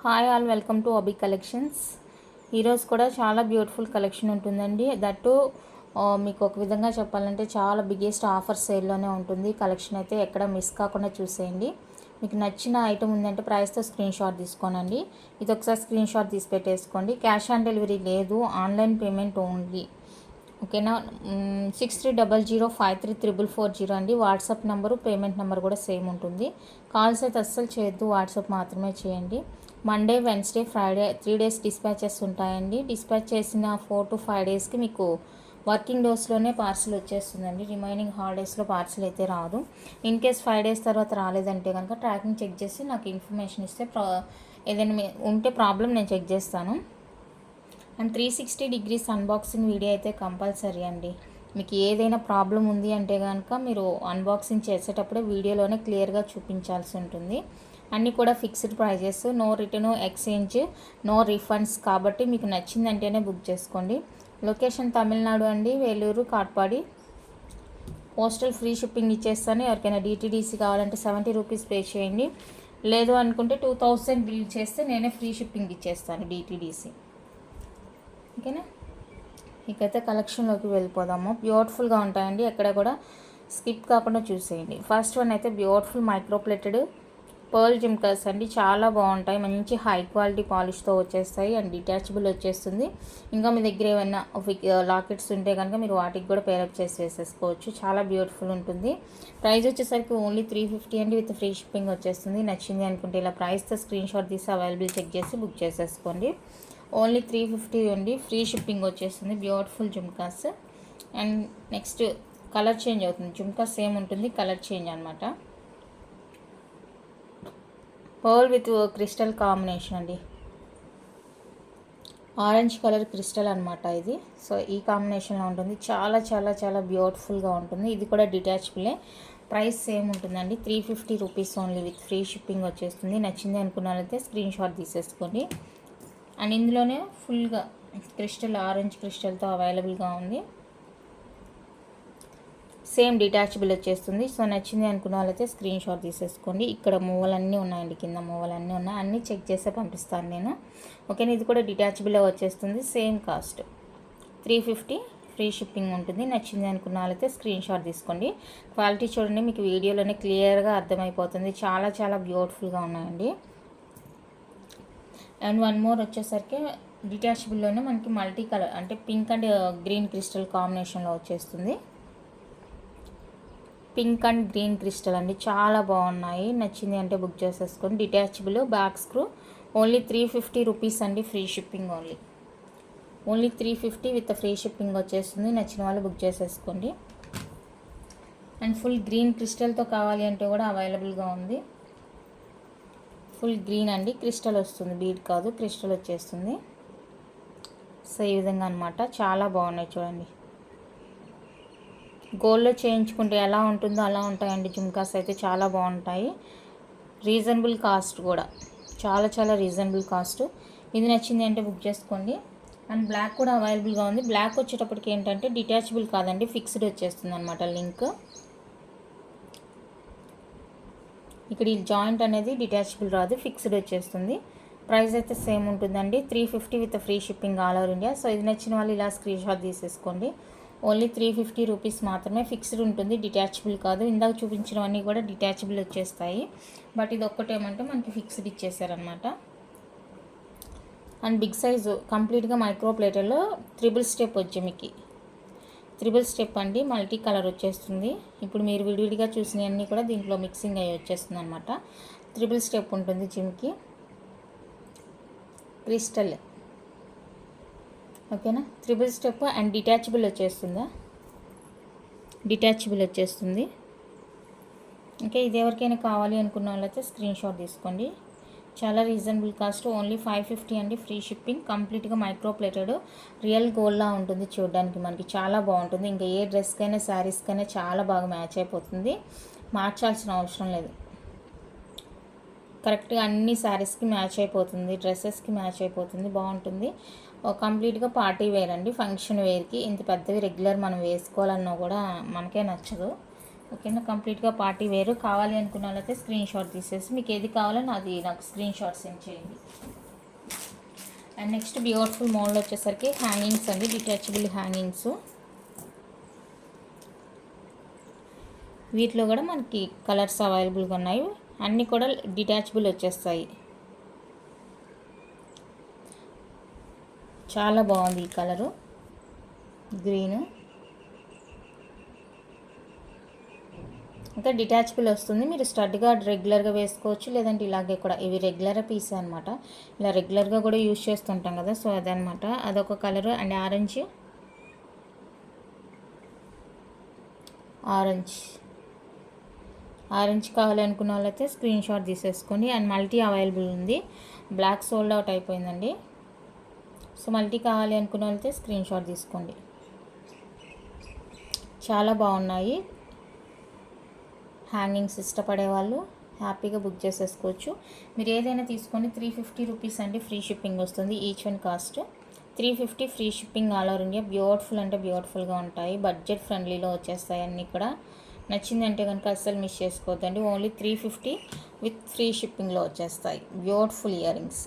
Hi all, welcome to Abhi collections. ఈరోజు కూడా చాలా బ్యూటిఫుల్ కలెక్షన్ ఉంటుందండి. దట్టు మీకు ఒక విధంగా చెప్పాలంటే చాలా బిగ్గెస్ట్ ఆఫర్ సేల్లోనే ఉంటుంది. కలెక్షన్ అయితే ఎక్కడ మిస్ కాకుండా చూసేయండి. మీకు నచ్చిన ఐటమ్ ఉందంటే ప్రైస్తో స్క్రీన్ షాట్ తీసుకోనండి. ఇది ఒకసారి స్క్రీన్ షాట్ తీసి పెట్టేసుకోండి. క్యాష్ ఆన్ డెలివరీ లేదు, ఆన్లైన్ పేమెంట్ ఓన్లీ. ఓకేనా. 6300533440 అండి వాట్సాప్ నెంబరు. పేమెంట్ నెంబర్ కూడా సేమ్ ఉంటుంది. కాల్స్ అయితే అస్సలు చేయొద్దు, వాట్సాప్ మాత్రమే చేయండి. Monday, Wednesday, Friday 3 days dispatches ఉంటాయండి. డిస్పాచ్ చేసిన 4 to 5 డేస్కి మీకు వర్కింగ్ డేస్లోనే పార్సిల్ వచ్చేస్తుందండి. రిమైనింగ్ హాలిడేస్లో పార్సిల్ అయితే రాదు. ఇన్ కేస్ 5 డేస్ తర్వాత రాలేదంటే కనుక ట్రాకింగ్ చెక్ చేసి నాకు ఇన్ఫర్మేషన్ ఇస్తే ఏదైనా ఉంటే ప్రాబ్లం నేను చెక్ చేస్తాను. అండ్ 360 degrees అన్బాక్సింగ్ వీడియో అయితే కంపల్సరీ అండి. మీకు ఏదైనా ప్రాబ్లం ఉంది అంటే కనుక మీరు అన్బాక్సింగ్ చేసేటప్పుడే వీడియోలోనే క్లియర్గా చూపించాల్సి ఉంటుంది. అన్నీ కూడా fixed prices, no return, exchange, no refunds. కాబట్టి మీకు నచ్చిందంటేనే బుక్ చేసుకోండి. లొకేషన్ తమిళనాడు అండి, Vellore, Katpadi. Postal free shipping ఇచ్చేస్తాను. ఎవరికైనా డిటీడీసీ కావాలంటే 70 రూపీస్ పే చేయండి. లేదు అనుకుంటే 2000 బిల్ చేస్తే నేనే ఫ్రీ షిప్పింగ్ ఇచ్చేస్తాను డిటీడీసీ. ఓకేనా. ఇకైతే కలెక్షన్లోకి వెళ్ళిపోదాము. బ్యూటిఫుల్గా ఉంటాయండి, ఎక్కడ కూడా స్కిప్ కాకుండా చూసేయండి. ఫస్ట్ వన్ అయితే బ్యూటిఫుల్ మైక్రోప్లేటెడ్ పర్ల్ జిమ్కర్స్ అండి. చాలా బాగుంటాయి, మంచి హై క్వాలిటీ పాలిష్తో వచ్చేస్తాయి అండ్ డిటాచబుల్ వచ్చేస్తుంది. ఇంకా మీ దగ్గర ఏమైనా లాకెట్స్ ఉంటే కనుక మీరు వాటికి కూడా పేరప్ చేసి వేసేసుకోవచ్చు. చాలా బ్యూటిఫుల్ ఉంటుంది. ప్రైస్ వచ్చేసరికి ఓన్లీ 350 అండి, విత్ ఫ్రీ షిప్పింగ్ వచ్చేస్తుంది. నచ్చింది అనుకుంటే ఇలా ప్రైస్తో స్క్రీన్ షాట్ తీసి అవైలబుల్ చెక్ చేసి బుక్ చేసేసుకోండి. ఓన్లీ 350 అండి, ఫ్రీ షిప్పింగ్ వచ్చేస్తుంది. Beautiful jhumkas. And next colour change అవుతుంది. జుమ్కా సేమ్ ఉంటుంది, కలర్ చేంజ్ అనమాట. పర్ల్ విత్ క్రిస్టల్ కాంబినేషన్ అండి. ఆరెంజ్ కలర్ క్రిస్టల్ అనమాట ఇది. సో ఈ కాంబినేషన్లో ఉంటుంది. చాలా చాలా చాలా బ్యూటిఫుల్గా ఉంటుంది. ఇది కూడా డిటాచబులే. ప్రైస్ సేమ్ ఉంటుందండి, 350 rupees only, with free shipping వచ్చేస్తుంది. నచ్చింది అనుకున్నట్లయితే స్క్రీన్ షాట్ తీసేసుకోండి. అండ్ ఇందులోనే ఫుల్గా క్రిస్టల్, ఆరెంజ్ క్రిస్టల్తో అవైలబుల్గా ఉంది. సేమ్ డిటాచబుల్ వచ్చేస్తుంది. సో నచ్చింది అనుకున్న వాళ్ళైతే స్క్రీన్ షాట్ తీసేసుకోండి. ఇక్కడ మూవలన్నీ ఉన్నాయండి, కింద మూవలన్నీ ఉన్నాయి, అన్నీ చెక్ చేసే పంపిస్తాను నేను. ఓకేనా. ఇది కూడా డిటాచబుల్ వచ్చేస్తుంది. సేమ్ కాస్ట్ 350, ఫ్రీ షిప్పింగ్ ఉంటుంది. నచ్చింది అనుకున్న వాళ్ళైతే స్క్రీన్ షాట్ తీసుకోండి. క్వాలిటీ చూడండి, మీకు వీడియోలోనే క్లియర్గా అర్థమైపోతుంది. చాలా చాలా బ్యూటిఫుల్గా ఉన్నాయండి. అండ్ వన్ మోర్ వచ్చేసరికి డిటాచబుల్లోనే మనకి మల్టీ కలర్ అంటే పింక్ అండ్ గ్రీన్ క్రిస్టల్ కాంబినేషన్లో వచ్చేస్తుంది. పింక్ అండ్ గ్రీన్ క్రిస్టల్ అండి, చాలా బాగున్నాయి. నచ్చింది అంటే బుక్ చేసేసుకోండి. Detachable, back screw. Only 350 rupees అండి, free shipping only 350 with free shipping వచ్చేస్తుంది. నచ్చిన వాళ్ళు బుక్ చేసేసుకోండి. అండ్ ఫుల్ గ్రీన్ క్రిస్టల్తో కావాలి అంటే కూడా అవైలబుల్గా ఉంది. ఫుల్ గ్రీన్ అండి, క్రిస్టల్ వస్తుంది, బీడ్ కాదు, క్రిస్టల్ వచ్చేస్తుంది. సో ఈ విధంగా అనమాట. చాలా బాగున్నాయి చూడండి. గోల్డ్లో చేయించుకుంటే ఎలా ఉంటుందో అలా ఉంటాయండి జుమ్కాస్ అయితే. చాలా బాగుంటాయి. రీజనబుల్ కాస్ట్ కూడా, చాలా చాలా రీజనబుల్ కాస్ట్. ఇది నచ్చింది అంటే బుక్ చేసుకోండి. అండ్ బ్లాక్ కూడా అవైలబుల్గా ఉంది. బ్లాక్ వచ్చేటప్పటికి ఏంటంటే డిటాచబుల్ కాదండి, ఫిక్స్డ్ వచ్చేస్తుంది అనమాట లింక్. ఇక్కడ ఈ జాయింట్ అనేది డిటాచబుల్ రాదు, ఫిక్స్డ్ వచ్చేస్తుంది. ప్రైస్ అయితే సేమ్ ఉంటుందండి, 350 with free shipping all over India. So ఇది నచ్చిన వాళ్ళు ఇలా స్క్రీన్ షాట్ తీసేసుకోండి. ఓన్లీ 350 రూపీస్ మాత్రమే, ఫిక్స్డ్ ఉంటుంది, డిటాచబుల్ కాదు. ఇందాక చూపించినవన్నీ కూడా డిటాచబుల్ వచ్చేస్తాయి, బట్ ఇది ఒక్కటేమంటే మనకి ఫిక్స్డ్ ఇచ్చేసారనమాట. అండ్ బిగ్ సైజు కంప్లీట్గా మైక్రో ప్లేటర్లో 3 స్టెప్ వచ్చి మీకు 3 స్టెప్ అండి, మల్టీ కలర్ వచ్చేస్తుంది. ఇప్పుడు మీరు విడివిడిగా చూసినవన్నీ కూడా దీంట్లో మిక్సింగ్ అయ్యి వచ్చేస్తుంది అనమాట. 3 స్టెప్ ఉంటుంది జిమ్కి. క్రిస్టల్. ఓకేనా. 3 స్టెప్ అండ్ డిటాచబుల్ వచ్చేస్తుంది. ఓకే. ఇది ఎవరికైనా కావాలి అనుకున్న వాళ్ళైతే స్క్రీన్ షాట్ తీసుకోండి. చాలా రీజనబుల్ కాస్ట్, ఓన్లీ 550 అండి, ఫ్రీ షిప్పింగ్. కంప్లీట్గా మైక్రో ప్లేటెడ్, రియల్ గోల్డ్లా ఉంటుంది చూడడానికి. మనకి చాలా బాగుంటుంది. ఇంకా ఏ డ్రెస్కైనా శారీస్కైనా చాలా బాగా మ్యాచ్ అయిపోతుంది. మార్చాల్సిన అవసరం లేదు, కరెక్ట్గా అన్ని శారీస్కి మ్యాచ్ అయిపోతుంది, డ్రెస్సెస్కి మ్యాచ్ అయిపోతుంది, బాగుంటుంది. కంప్లీట్గా పార్టీ వేర్ అండి, ఫంక్షన్ వేర్కి. ఇంత పెద్దవి రెగ్యులర్ మనం వేసుకోవాలన్నా కూడా మనకే నచ్చదు. ఓకేనా. కంప్లీట్గా పార్టీ వేరు. కావాలి అనుకున్న వాళ్ళైతే స్క్రీన్ షాట్ తీసేసి మీకు ఏది కావాలో నాకు స్క్రీన్ షాట్ సెండ్ చేయండి. అండ్ నెక్స్ట్ బ్యూటిఫుల్ మోడల్ వచ్చేసరికి హ్యాంగింగ్స్ అండి, డిటాచబుల్ హ్యాంగింగ్స్. వీటిలో కూడా మనకి కలర్స్ అవైలబుల్గా ఉన్నాయి, అన్నీ కూడా డిటాచబుల్ వచ్చేస్తాయి. చాలా బాగుంది ఈ కలరు గ్రీన్. ఇంకా డిటాచబుల్ వస్తుంది, మీరు స్టడ్గా రెగ్యులర్గా వేసుకోవచ్చు, లేదంటే ఇలాగే కూడా. ఇవి రెగ్యులర్ పీస్ అనమాట, ఇలా రెగ్యులర్గా కూడా యూజ్ చేస్తుంటాం కదా, సో అదనమాట. అదొక కలరు. అండ్ ఆరెంజ్ కావాలి అనుకున్న వాళ్ళైతే స్క్రీన్ షాట్ తీసేసుకొని. అండ్ మల్టీ అవైలబుల్ ఉంది, బ్లాక్ సోల్డ్ అవుట్ అయిపోయిందండి. సో మల్టీ కావాలి అనుకున్న వాళ్ళైతే స్క్రీన్ షాట్ తీసుకోండి. చాలా బాగున్నాయి. హ్యాంగింగ్స్ ఇష్టపడే వాళ్ళు హ్యాపీగా బుక్ చేసేసుకోవచ్చు. మీరు ఏదైనా తీసుకొని 350 రూపీస్ అండి, ఫ్రీ షిప్పింగ్ వస్తుంది. Each one cost 350, free shipping all over India. Beautiful అంటే బ్యూటిఫుల్గా ఉంటాయి, బడ్జెట్ ఫ్రెండ్లీలో వచ్చేస్తాయి అన్నీ కూడా. నచ్చిందంటే కనుక అస్సలు మిస్ చేసుకోవద్దండి. ఓన్లీ 350 విత్ ఫ్రీ షిప్పింగ్లో వచ్చేస్తాయి beautiful ear rings.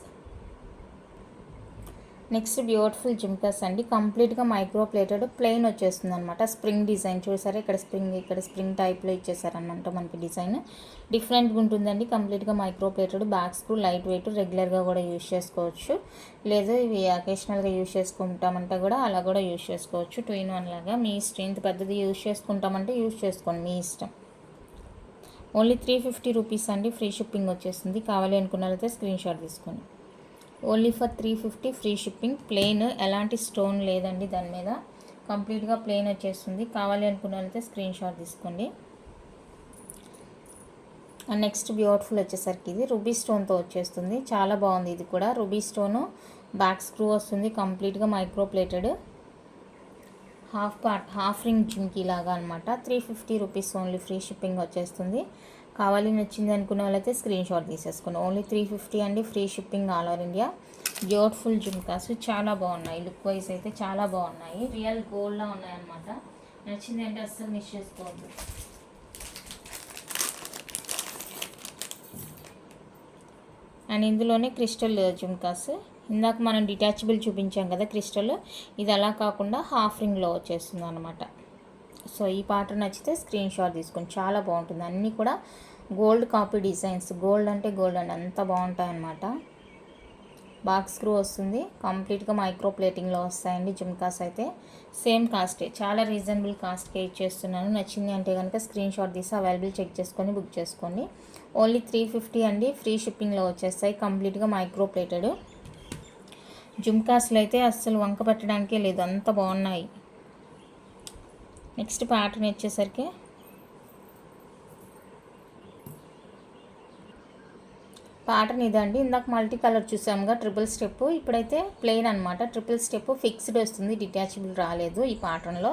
Next beautiful jhumkas అండి, కంప్లీట్గా మైక్రో ప్లేటెడ్ ప్లెయిన్ వచ్చేస్తుంది అనమాట. స్ప్రింగ్ డిజైన్ చూసారా, ఇక్కడ స్ప్రింగ్ టైప్లో ఇచ్చేసారనమాట మనకి. డిజైన్ డిఫరెంట్గా ఉంటుందండి, కంప్లీట్గా micro plated. Back screw light weight, రెగ్యులర్గా కూడా యూజ్ చేసుకోవచ్చు, లేదా ఇవి అకేషనల్గా యూజ్ చేసుకుంటామంటే కూడా అలా కూడా యూజ్ చేసుకోవచ్చు. 2 in 1 లాగా మీ ఇష్టం. ఇంత పెద్దది యూజ్ చేసుకుంటామంటే యూజ్ చేసుకోండి, మీ ఇష్టం. ఓన్లీ 350 రూపీస్ అండి, ఫ్రీ షిప్పింగ్ వచ్చేస్తుంది. కావాలి అనుకున్న వాళ్ళైతే స్క్రీన్ షాట్ తీసుకోండి. Only for 350 free shipping. Plain, ఎలాంటి స్టోన్ లేదండి దాని మీద, కంప్లీట్గా ప్లెయిన్ వచ్చేస్తుంది. కావాలి అనుకున్న వాళ్ళైతే స్క్రీన్ షాట్ తీసుకోండి. అండ్ నెక్స్ట్ బ్యూటిఫుల్ వచ్చేసరికి ఇది రూబీ స్టోన్తో వచ్చేస్తుంది, చాలా బాగుంది. ఇది కూడా రూబీ స్టోను, బ్యాక్ స్క్రూ వస్తుంది, కంప్లీట్గా micro plated. Half ring jhumki లాగా అనమాట. 350 రూపీస్ ఓన్లీ, ఫ్రీ షిప్పింగ్ వచ్చేస్తుంది. కావాలి నచ్చింది అనుకున్న వాళ్ళైతే స్క్రీన్ షాట్ తీసేసుకోండి. ఓన్లీ 350 అండి, free shipping all over India. Beautiful jhumkas చాలా బాగున్నాయి, లుక్ వైజ్ అయితే చాలా బాగున్నాయి. రియల్ గోల్డ్లా ఉన్నాయన్నమాట. నచ్చింది అంటే అస్సలు మిస్ చేసుకోవద్దు. అండ్ ఇందులోనే క్రిస్టల్ జుమ్కాస్. ఇందాక మనం డిటాచబుల్ చూపించాం కదా క్రిస్టల్, ఇది అలా కాకుండా హాఫ్ రింగ్లో వచ్చేస్తుంది అనమాట. సో ఈ ప్యాటర్న్ నచ్చితే స్క్రీన్ షాట్ తీసుకొని. చాలా బాగుంటుంది, అన్నీ కూడా గోల్డ్ కాపీ డిజైన్స్. గోల్డ్ అంటే గోల్డ్ అండి, అంత బాగుంటాయి అన్నమాట. బాక్స్ స్క్రూ వస్తుంది, కంప్లీట్గా మైక్రో ప్లేటింగ్లో వస్తాయండి జుమ్కాస్ అయితే. సేమ్ కాస్టే, చాలా రీజనబుల్ కాస్ట్కే ఇచ్చేస్తున్నాను. నచ్చింది అంటే కనుక స్క్రీన్ షాట్ తీసి అవైలబుల్ చెక్ చేసుకొని బుక్ చేసుకోండి. ఓన్లీ 350 అండి, ఫ్రీ షిప్పింగ్లో వచ్చేస్తాయి. కంప్లీట్గా మైక్రో ప్లేటెడ్ జుమ్కాస్లు అయితే అస్సలు వంక పెట్టడానికే లేదు, అంత బాగున్నాయి. నెక్స్ట్ ప్యాటర్న్ వచ్చేసరికి ప్యాటర్న్ ఇదండి. ఇందాక మల్టీ కలర్ చూసాముగా, ట్రిపుల్ స్టెప్. ఇప్పుడైతే ప్లెయిన్ అనమాట. ట్రిపుల్ స్టెప్ ఫిక్స్డ్ వస్తుంది, డిటాచబుల్ రాలేదు ఈ ప్యాటర్న్లో.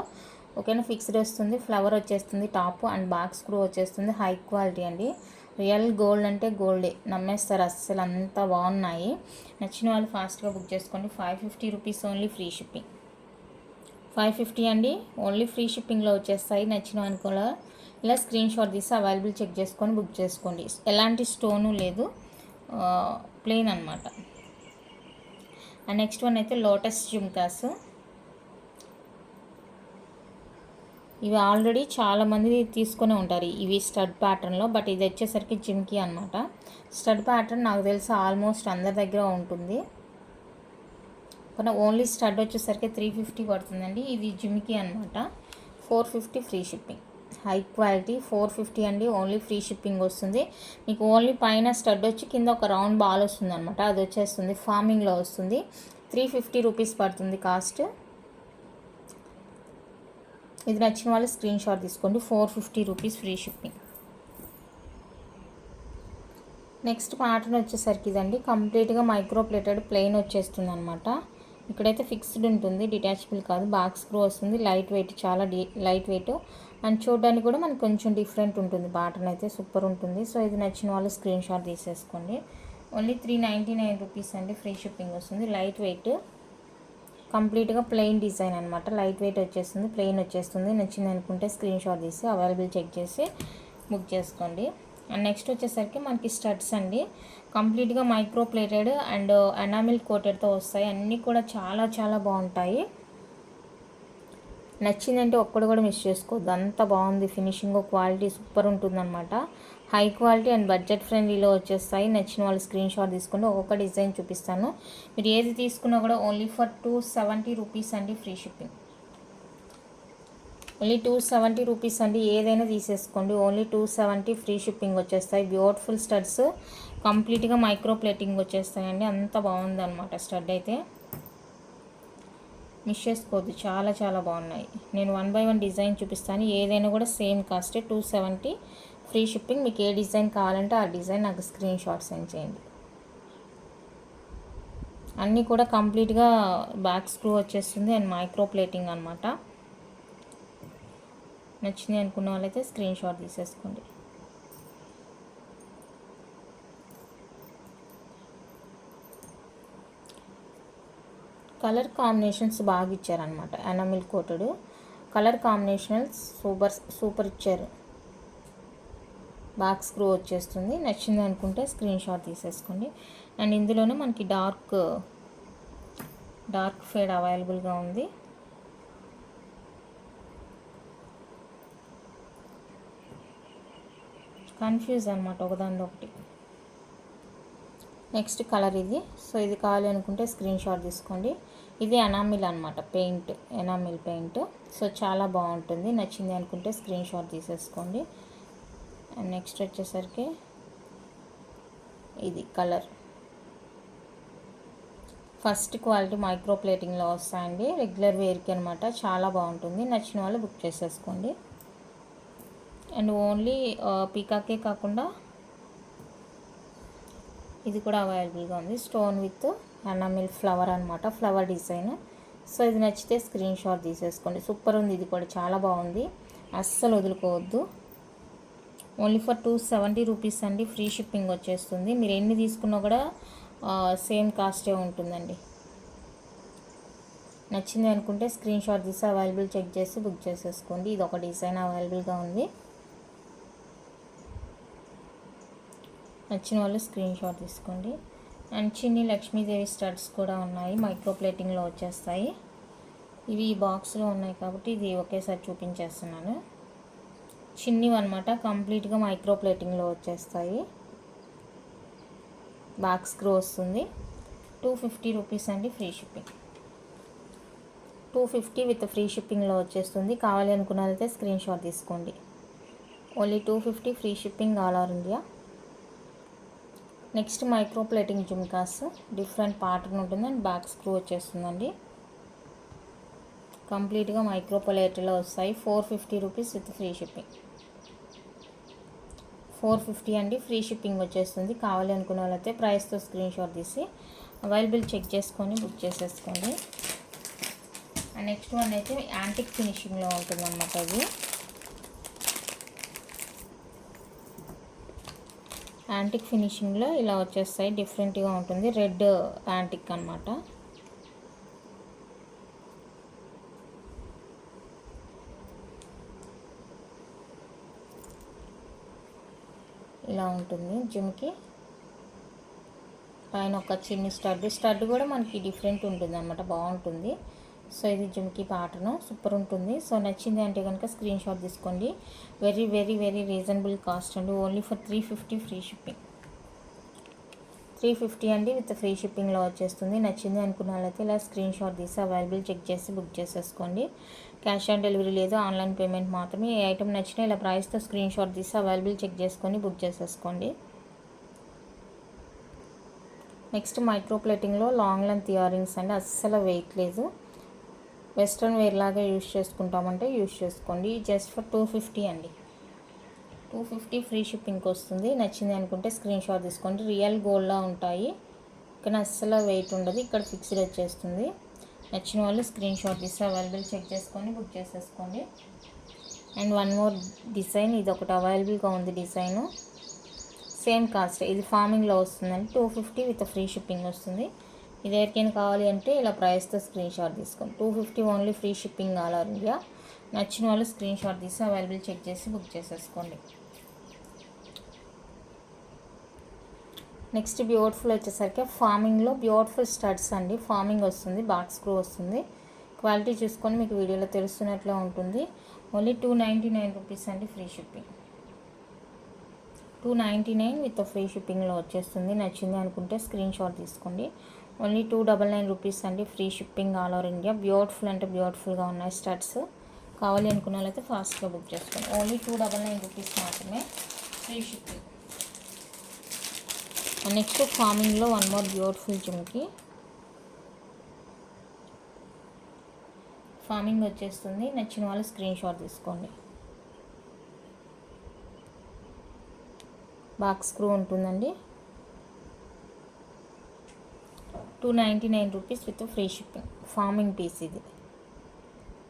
ఓకేనా, ఫిక్స్డ్ వస్తుంది. ఫ్లవర్ వచ్చేస్తుంది టాప్, అండ్ బ్యాక్ స్క్రూ వచ్చేస్తుంది. హై క్వాలిటీ అండి, రియల్ గోల్డ్ అంటే గోల్డే, నమ్మేస్తారు అస్సలు, అంత బాగున్నాయి. నచ్చిన వాళ్ళు ఫాస్ట్గా బుక్ చేసుకోండి. 550 రూపీస్ ఓన్లీ, ఫ్రీ షిప్పింగ్. 550 అండి, ఓన్లీ ఫ్రీ షిప్పింగ్లో వచ్చేస్తాయి. నచ్చిన అనుకోలే ఇలా స్క్రీన్ షాట్ తీసి అవైలబుల్ చెక్ చేసుకొని బుక్ చేసుకోండి. ఎలాంటి స్టోను లేదు, ప్లెయిన్ అనమాట. అండ్ నెక్స్ట్ వన్ అయితే లోటస్ జుమ్కాస్. ఇవి ఆల్రెడీ చాలామంది తీసుకొని ఉంటారు ఇవి స్టడ్ ప్యాటర్న్లో, బట్ ఇది వచ్చేసరికి జిమ్కీ అనమాట. స్టడ్ ప్యాటర్న్ నాకు తెలిసి ఆల్మోస్ట్ అందరి దగ్గర ఉంటుంది, కానీ ఓన్లీ స్టడ్ వచ్చేసరికి 350 పడుతుందండి. ఇది జిమ్కీ అనమాట. 450 ఫ్రీ షిప్పింగ్. హై క్వాలిటీ 450 అండి, ఓన్లీ ఫ్రీ షిప్పింగ్ వస్తుంది. మీకు ఓన్లీ పైన స్టడ్ వచ్చి కింద ఒక రౌండ్ బాల్ వస్తుంది అనమాట, అది వచ్చేస్తుంది. ఫార్మింగ్లో వస్తుంది. 350 రూపీస్ పడుతుంది కాస్ట్. ఇది నచ్చిన వాళ్ళు స్క్రీన్ షాట్ తీసుకోండి. 450 rupees free shipping. Next pattern వచ్చేసరికి ఇదండి, కంప్లీట్గా మైక్రో ప్లేటెడ్ ప్లెయిన్ వచ్చేస్తుంది అనమాట. ఇక్కడైతే ఫిక్స్డ్ ఉంటుంది, డిటాచబుల్ కాదు. బాక్స్ స్క్రూ వస్తుంది, లైట్ వెయిట్, చాలా లైట్ వెయిట్. అండ్ చూడడానికి కూడా మనకు కొంచెం డిఫరెంట్ ఉంటుంది. ప్యాటర్న్ అయితే సూపర్ ఉంటుంది. సో ఇది నచ్చిన వాళ్ళు స్క్రీన్ షాట్ తీసేసుకోండి. ఓన్లీ 399 రూపీస్ అండి, ఫ్రీ షిప్పింగ్ వస్తుంది. లైట్ వెయిట్, కంప్లీట్గా ప్లెయిన్ డిజైన్ అనమాట. లైట్ వెయిట్ వచ్చేస్తుంది, ప్లెయిన్ వచ్చేస్తుంది. నచ్చింది అనుకుంటే స్క్రీన్ షాట్ తీసి అవైలబుల్ చెక్ చేసి బుక్ చేసుకోండి. అండ్ నెక్స్ట్ వచ్చేసరికి మనకి స్టడ్స్ అండి. కంప్లీట్గా మైక్రో ప్లేటెడ్ అండ్ ఎనామిల్ కోటెడ్తో వస్తాయి. అన్నీ కూడా చాలా చాలా బాగుంటాయి. నచ్చిందంటే ఒక్కడు కూడా మిస్ చేసుకోవద్దు, అంత బాగుంది. ఫినిషింగ్ క్వాలిటీ సూపర్ ఉంటుందన్నమాట. హై క్వాలిటీ అండ్ బడ్జెట్ ఫ్రెండ్లీలో వచ్చేస్తాయి. నచ్చిన వాళ్ళు స్క్రీన్ షాట్ తీసుకుంటే ఒక్కొక్క డిజైన్ చూపిస్తాను. మీరు ఏది తీసుకున్నా కూడా ఓన్లీ ఫర్ 270 రూపీస్ అండి, ఫ్రీ షిప్పింగ్. ఓన్లీ 270 రూపీస్ అండి. ఏదైనా తీసేసుకోండి, ఓన్లీ 270 ఫ్రీ షిప్పింగ్ వచ్చేస్తాయి. బ్యూటిఫుల్ స్టడ్స్, కంప్లీట్గా మైక్రో ప్లేటింగ్ వచ్చేస్తాయండి. అంత బాగుందన్నమాట స్టడ్ అయితే. మిస్ చేసుకోవద్దు, చాలా చాలా బాగున్నాయి. నేను 1 బై 1 డిజైన్ చూపిస్తాను. ఏదైనా కూడా సేమ్ కాస్టే, 270 ఫ్రీ షిప్పింగ్. మీకు ఏ డిజైన్ కావాలంటే ఆ డిజైన్ నాకు స్క్రీన్ షాట్ సెండ్ చేయండి. అన్నీ కూడా కంప్లీట్గా బ్యాక్ స్క్రూ వచ్చేస్తుంది అండ్ మైక్రో ప్లేటింగ్ అనమాట. నచ్చింది అనుకున్న వాళ్ళైతే స్క్రీన్ షాట్ తీసేసుకోండి. కలర్ కాంబినేషన్స్ బాగా ఇచ్చారనమాట. Enamel coated colour combinations super ఇచ్చారు. బ్యాక్ స్క్రూ వచ్చేస్తుంది. నచ్చింది అనుకుంటే స్క్రీన్ షాట్ తీసేసుకోండి. అండ్ ఇందులోనే మనకి డార్క్ ఫేడ్ అవైలబుల్గా ఉంది. కన్ఫ్యూజ్ అనమాట ఒకదానిలో ఒకటి. నెక్స్ట్ కలర్ ఇది. సో ఇది కావాలి అనుకుంటే స్క్రీన్ షాట్ తీసుకోండి. ఇది ఎనామిల్ అనమాట, పెయింట్, ఎనామిల్ పెయింట్. సో చాలా బాగుంటుంది. నచ్చింది అనుకుంటే స్క్రీన్ షాట్ తీసేసుకోండి. అండ్ నెక్స్ట్ వచ్చేసరికి ఇది కలర్. ఫస్ట్ క్వాలిటీ మైక్రో ప్లేటింగ్లో వస్తాయండి, రెగ్యులర్ వేర్కి అనమాట. చాలా బాగుంటుంది. నచ్చిన వాళ్ళు బుక్ చేసేసుకోండి. అండ్ ఓన్లీ పీకాకే కాకుండా ఇది కూడా అవైలబుల్గా ఉంది. స్టోన్ విత్ ఎనామిల్ ఫ్లవర్ అనమాట, ఫ్లవర్ డిజైన్. సో ఇది నచ్చితే స్క్రీన్ షాట్ తీసేసుకోండి. సూపర్ ఉంది, ఇది కూడా చాలా బాగుంది. అస్సలు వదులుకోవద్దు. ఓన్లీ ఫర్ 270 రూపీస్ అండి, ఫ్రీ షిప్పింగ్ వచ్చేస్తుంది. మీరు ఎన్ని తీసుకున్నా కూడా సేమ్ కాస్టే ఉంటుందండి. నచ్చింది అనుకుంటే స్క్రీన్ షాట్ తీసి అవైలబుల్ చెక్ చేసి బుక్ చేసేసుకోండి. ఇది ఒక డిజైన్ అవైలబుల్గా ఉంది. నచ్చిన వాళ్ళు స్క్రీన్ షాట్ తీసుకోండి. అండ్ చిన్ని లక్ష్మీదేవి స్టడ్స్ కూడా ఉన్నాయి, మైక్రో ప్లేటింగ్లో వచ్చేస్తాయి. ఇవి ఈ బాక్స్లో ఉన్నాయి కాబట్టి ఇది ఒకేసారి చూపించేస్తున్నాను. చిన్నవి అనమాట, కంప్లీట్గా మైక్రో ప్లేటింగ్లో వచ్చేస్తాయి. బ్యాక్ స్క్రూ వస్తుంది. 250 రూపీస్ అండి, ఫ్రీ షిప్పింగ్. 250 విత్ ఫ్రీ షిప్పింగ్లో వచ్చేస్తుంది. కావాలి అనుకున్నదైతే స్క్రీన్ షాట్ తీసుకోండి. Only 250 free shipping all over India. Next micro plating jhumkas, different pattern ఉంటుంది అండ్ బ్యాక్ స్క్రూ వచ్చేస్తుందండి. కంప్లీట్గా మైక్రో ప్లేట్లో వస్తాయి. 450 రూపీస్ విత్ ఫ్రీ షిప్పింగ్. 450 అండి, ఫ్రీ షిప్పింగ్ వచ్చేస్తుంది. కావాలి అనుకున్న వాళ్ళైతే ప్రైస్తో స్క్రీన్ షాట్ తీసి అవైలబుల్ చెక్ చేసుకొని బుక్ చేసేసుకోండి. అండ్ నెక్స్ట్ వన్ అయితే యాంటిక్ ఫినిషింగ్లో ఉంటుంది అన్నమాట. ఇది యాంటిక్ ఫినిషింగ్లో ఇలా వచ్చేస్తాయి, డిఫరెంట్గా ఉంటుంది. రెడ్ యాంటిక్ అనమాట. ఇలా ఉంటుంది. జిమ్కి పైన ఒక చిన్న స్టడ్ కూడా మనకి డిఫరెంట్ ఉంటుంది అనమాట, బాగుంటుంది. సో ఇది జిమ్కి ప్యాటర్న్ సూపర్ ఉంటుంది. సో నచ్చింది అంటే కనుక స్క్రీన్ షాట్ తీసుకోండి. Very very very reasonable cost అండి. Only for 350 free shipping. 350 అండి, విత్ ఫ్రీ షిప్పింగ్లో వచ్చేస్తుంది. నచ్చింది అనుకున్న వాళ్ళైతే ఇలా స్క్రీన్ షాట్ తీసి అవైలబుల్ చెక్ చేసి బుక్ చేసేసుకోండి. క్యాష్ ఆన్ డెలివరీ లేదు, ఆన్లైన్ పేమెంట్ మాత్రమే. ఏ ఐటమ్ నచ్చినా ఇలా ప్రైస్తో స్క్రీన్ షాట్ తీసి అవైలబుల్ చెక్ చేసుకొని బుక్ చేసేసుకోండి. నెక్స్ట్ మైక్రో ప్లేటింగ్లో లాంగ్ లెంత్ ఇయర్ రింగ్స్ అండి, అస్సలు వెయిట్ లేదు. వెస్ట్రన్ వేర్ లాగా యూస్ చేసుకుంటామంటే యూస్ చేసుకోండి. జస్ట్ ఫర్ 250 అండి. 250 ఫ్రీ షిప్పింగ్కి వస్తుంది. నచ్చింది అనుకుంటే స్క్రీన్ షాట్ తీసుకోండి. రియల్ గోల్డ్లా ఉంటాయి, కానీ అస్సలు వెయిట్ ఉండదు. ఇక్కడ ఫిక్స్డ్ వచ్చేస్తుంది. నచ్చిన వాళ్ళు స్క్రీన్ షాట్ తీసి అవైలబుల్ చెక్ చేసుకొని బుక్ చేసేసుకోండి. అండ్ వన్ మోర్ డిజైన్, ఇది ఒకటి అవైలబుల్గా ఉంది డిజైను. సేమ్ కాస్ట్, ఇది ఫార్మింగ్లో వస్తుందండి. 250 విత్ ఫ్రీ షిప్పింగ్ వస్తుంది. ఇది ఎవరికైనా కావాలి అంటే ఇలా ప్రైస్తో స్క్రీన్ షాట్ తీసుకోండి. 250 only, free shipping all over India. నచ్చిన వాళ్ళు స్క్రీన్ షాట్ తీసి అవైలబుల్ చెక్ చేసి బుక్ చేసేసుకోండి. నెక్స్ట్ బ్యూటిఫుల్ వచ్చేసరికి ఫార్మింగ్లో బ్యూటిఫుల్ స్టడ్స్ అండి. ఫార్మింగ్ వస్తుంది, బాక్స్ స్క్రూ వస్తుంది. క్వాలిటీ చూసుకొని మీకు వీడియోలో తెలుస్తున్నట్లే ఉంటుంది. ఓన్లీ 299 రూపీస్ అండి, ఫ్రీ షిప్పింగ్. 299 విత్ ఫ్రీ షిప్పింగ్లో వచ్చేస్తుంది. నచ్చింది అనుకుంటే స్క్రీన్ షాట్ తీసుకోండి. ఓన్లీ 299 రూపీస్ అండి, free shipping all over India. Beautiful అంటే బ్యూటిఫుల్గా ఉన్నాయి స్టడ్స్. కావాలి అనుకున్న వాళ్ళైతే ఫాస్ట్గా బుక్ చేసుకోండి. ఓన్లీ 299 రూపీస్ మాత్రమే, ఫ్రీ షిప్పింగ్. నెక్స్ట్ ఫార్మింగ్లో one more beautiful jhumki. Forming వచ్చేస్తుంది. నచ్చిన వాళ్ళు స్క్రీన్ షాట్ తీసుకోండి. బాక్స్ స్క్రూ ఉంటుందండి. 299 rupees with free shipping. Forming piece ఇది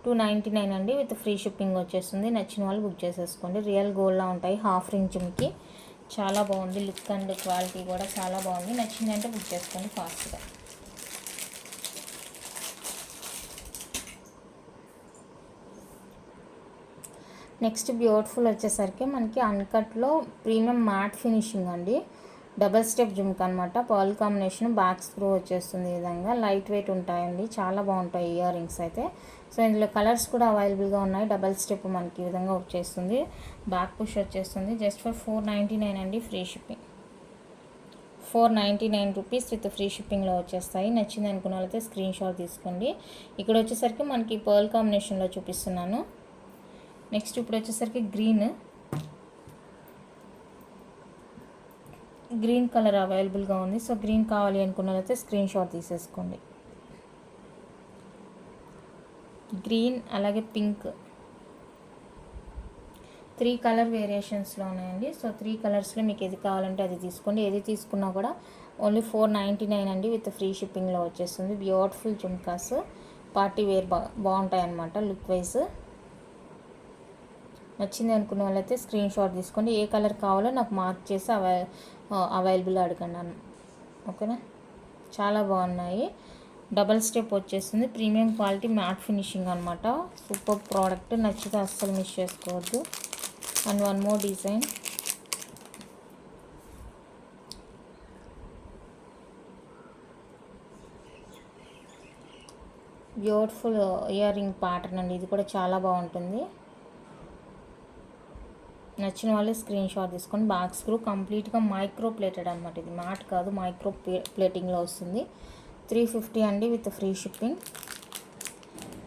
299 అండి, విత్ ఫ్రీ షిప్పింగ్ వచ్చేస్తుంది. నచ్చిన వాళ్ళు బుక్ చేసేసుకోండి. రియల్ గోల్డ్లా ఉంటాయి. హాఫ్ రింగ్ జుమ్కి చాలా బాగుంది. లుక్ అండ్ క్వాలిటీ కూడా చాలా బాగుంది. నచ్చిందంటే బుక్ చేసుకోండి ఫాస్ట్గా. నెక్స్ట్ బ్యూటిఫుల్ వచ్చేసరికి మనకి అన్కట్లో ప్రీమియం మ్యాట్ ఫినిషింగ్ అండి. డబల్ స్టెప్ జుమ్క్ అనమాట. పర్ల్ కాంబినేషన్, బ్యాక్ స్క్రూ వచ్చేస్తుంది. ఈ విధంగా లైట్ వెయిట్ ఉంటాయండి, చాలా బాగుంటాయి ఇయర్ రింగ్స్ అయితే. సో ఇందులో కలర్స్ కూడా అవైలబుల్గా ఉన్నాయి. డబల్ స్టెప్ మనకి ఈ విధంగా వచ్చేస్తుంది. బ్యాక్ పుష్ వచ్చేస్తుంది. జస్ట్ ఫర్ 499 అండి, free shipping. 499 rupees with free షిప్పింగ్లో వచ్చేస్తాయి. నచ్చింది అనుకున్న వాళ్ళైతే స్క్రీన్ షాట్ తీసుకోండి. ఇక్కడ వచ్చేసరికి మనకి పర్ల్ కాంబినేషన్లో చూపిస్తున్నాను. నెక్స్ట్ ఇప్పుడు వచ్చేసరికి గ్రీన్ కలర్ అవైలబుల్గా ఉంది. సో గ్రీన్ కావాలి అనుకున్న వాళ్ళైతే స్క్రీన్ షాట్ తీసేసుకోండి. గ్రీన్ అలాగే పింక్ 3 కలర్ వేరియేషన్స్లో ఉన్నాయండి. సో 3 కలర్స్లో మీకు ఏది కావాలంటే అది తీసుకోండి. ఏది తీసుకున్నా కూడా ఓన్లీ 499 అండి, విత్ ఫ్రీ షిప్పింగ్లో వచ్చేస్తుంది. బ్యూటిఫుల్ జుమ్కాస్, పార్టీ వేర్ బాగుంటాయి అన్నమాట లుక్ వైజ్. నచ్చింది అనుకున్న వాళ్ళైతే స్క్రీన్ షాట్ తీసుకోండి. ఏ కలర్ కావాలో నాకు మార్క్ చేసి అవైలబుల్ అడగండి. ఓకేనా, చాలా బాగున్నాయి. డబల్ స్టెప్ వచ్చేస్తుంది. ప్రీమియం క్వాలిటీ మ్యాట్ ఫినిషింగ్ అనమాట. సూపర్ ప్రోడక్ట్, నచ్చితే అస్సలు మిస్ చేసుకోవద్దు. And one more design. Beautiful ear ring pattern అండి. ఇది కూడా చాలా బాగుంటుంది. నచ్చిన వాళ్ళు స్క్రీన్ షాట్ తీసుకొని. బ్యాక్ స్క్రూ కంప్లీట్గా మైక్రో ప్లేటెడ్ అనమాట. ఇది మ్యాట్ కాదు, మైక్రో ప్లేటింగ్లో వస్తుంది. 350 అండి, with free shipping.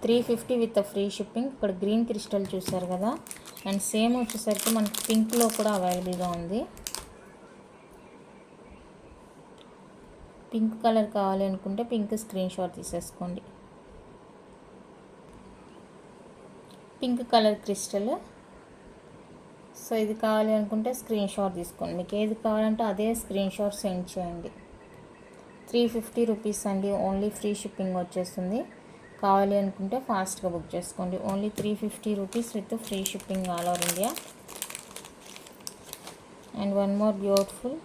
350 with free shipping. ఇక్కడ గ్రీన్ క్రిస్టల్ చూసారు కదా, అండ్ సేమ్ వచ్చేసరికి మనకి పింక్లో కూడా అవైలబుల్గా ఉంది. పింక్ కలర్ కావాలి అనుకుంటే పింక్ స్క్రీన్ షాట్ తీసేసుకోండి. Pink colour crystal. సో ఇది కావాలి అనుకుంటే స్క్రీన్ షాట్ తీసుకోండి. మీకు ఏది కావాలంటే అదే స్క్రీన్ షాట్ సెండ్ చేయండి. 350 రూపీస్ అండి, ఓన్లీ ఫ్రీ షిప్పింగ్ వచ్చేస్తుంది. కావాలి అనుకుంటే ఫాస్ట్గా బుక్ చేసుకోండి. Only 350 rupees with free shipping all over India. And one more beautiful.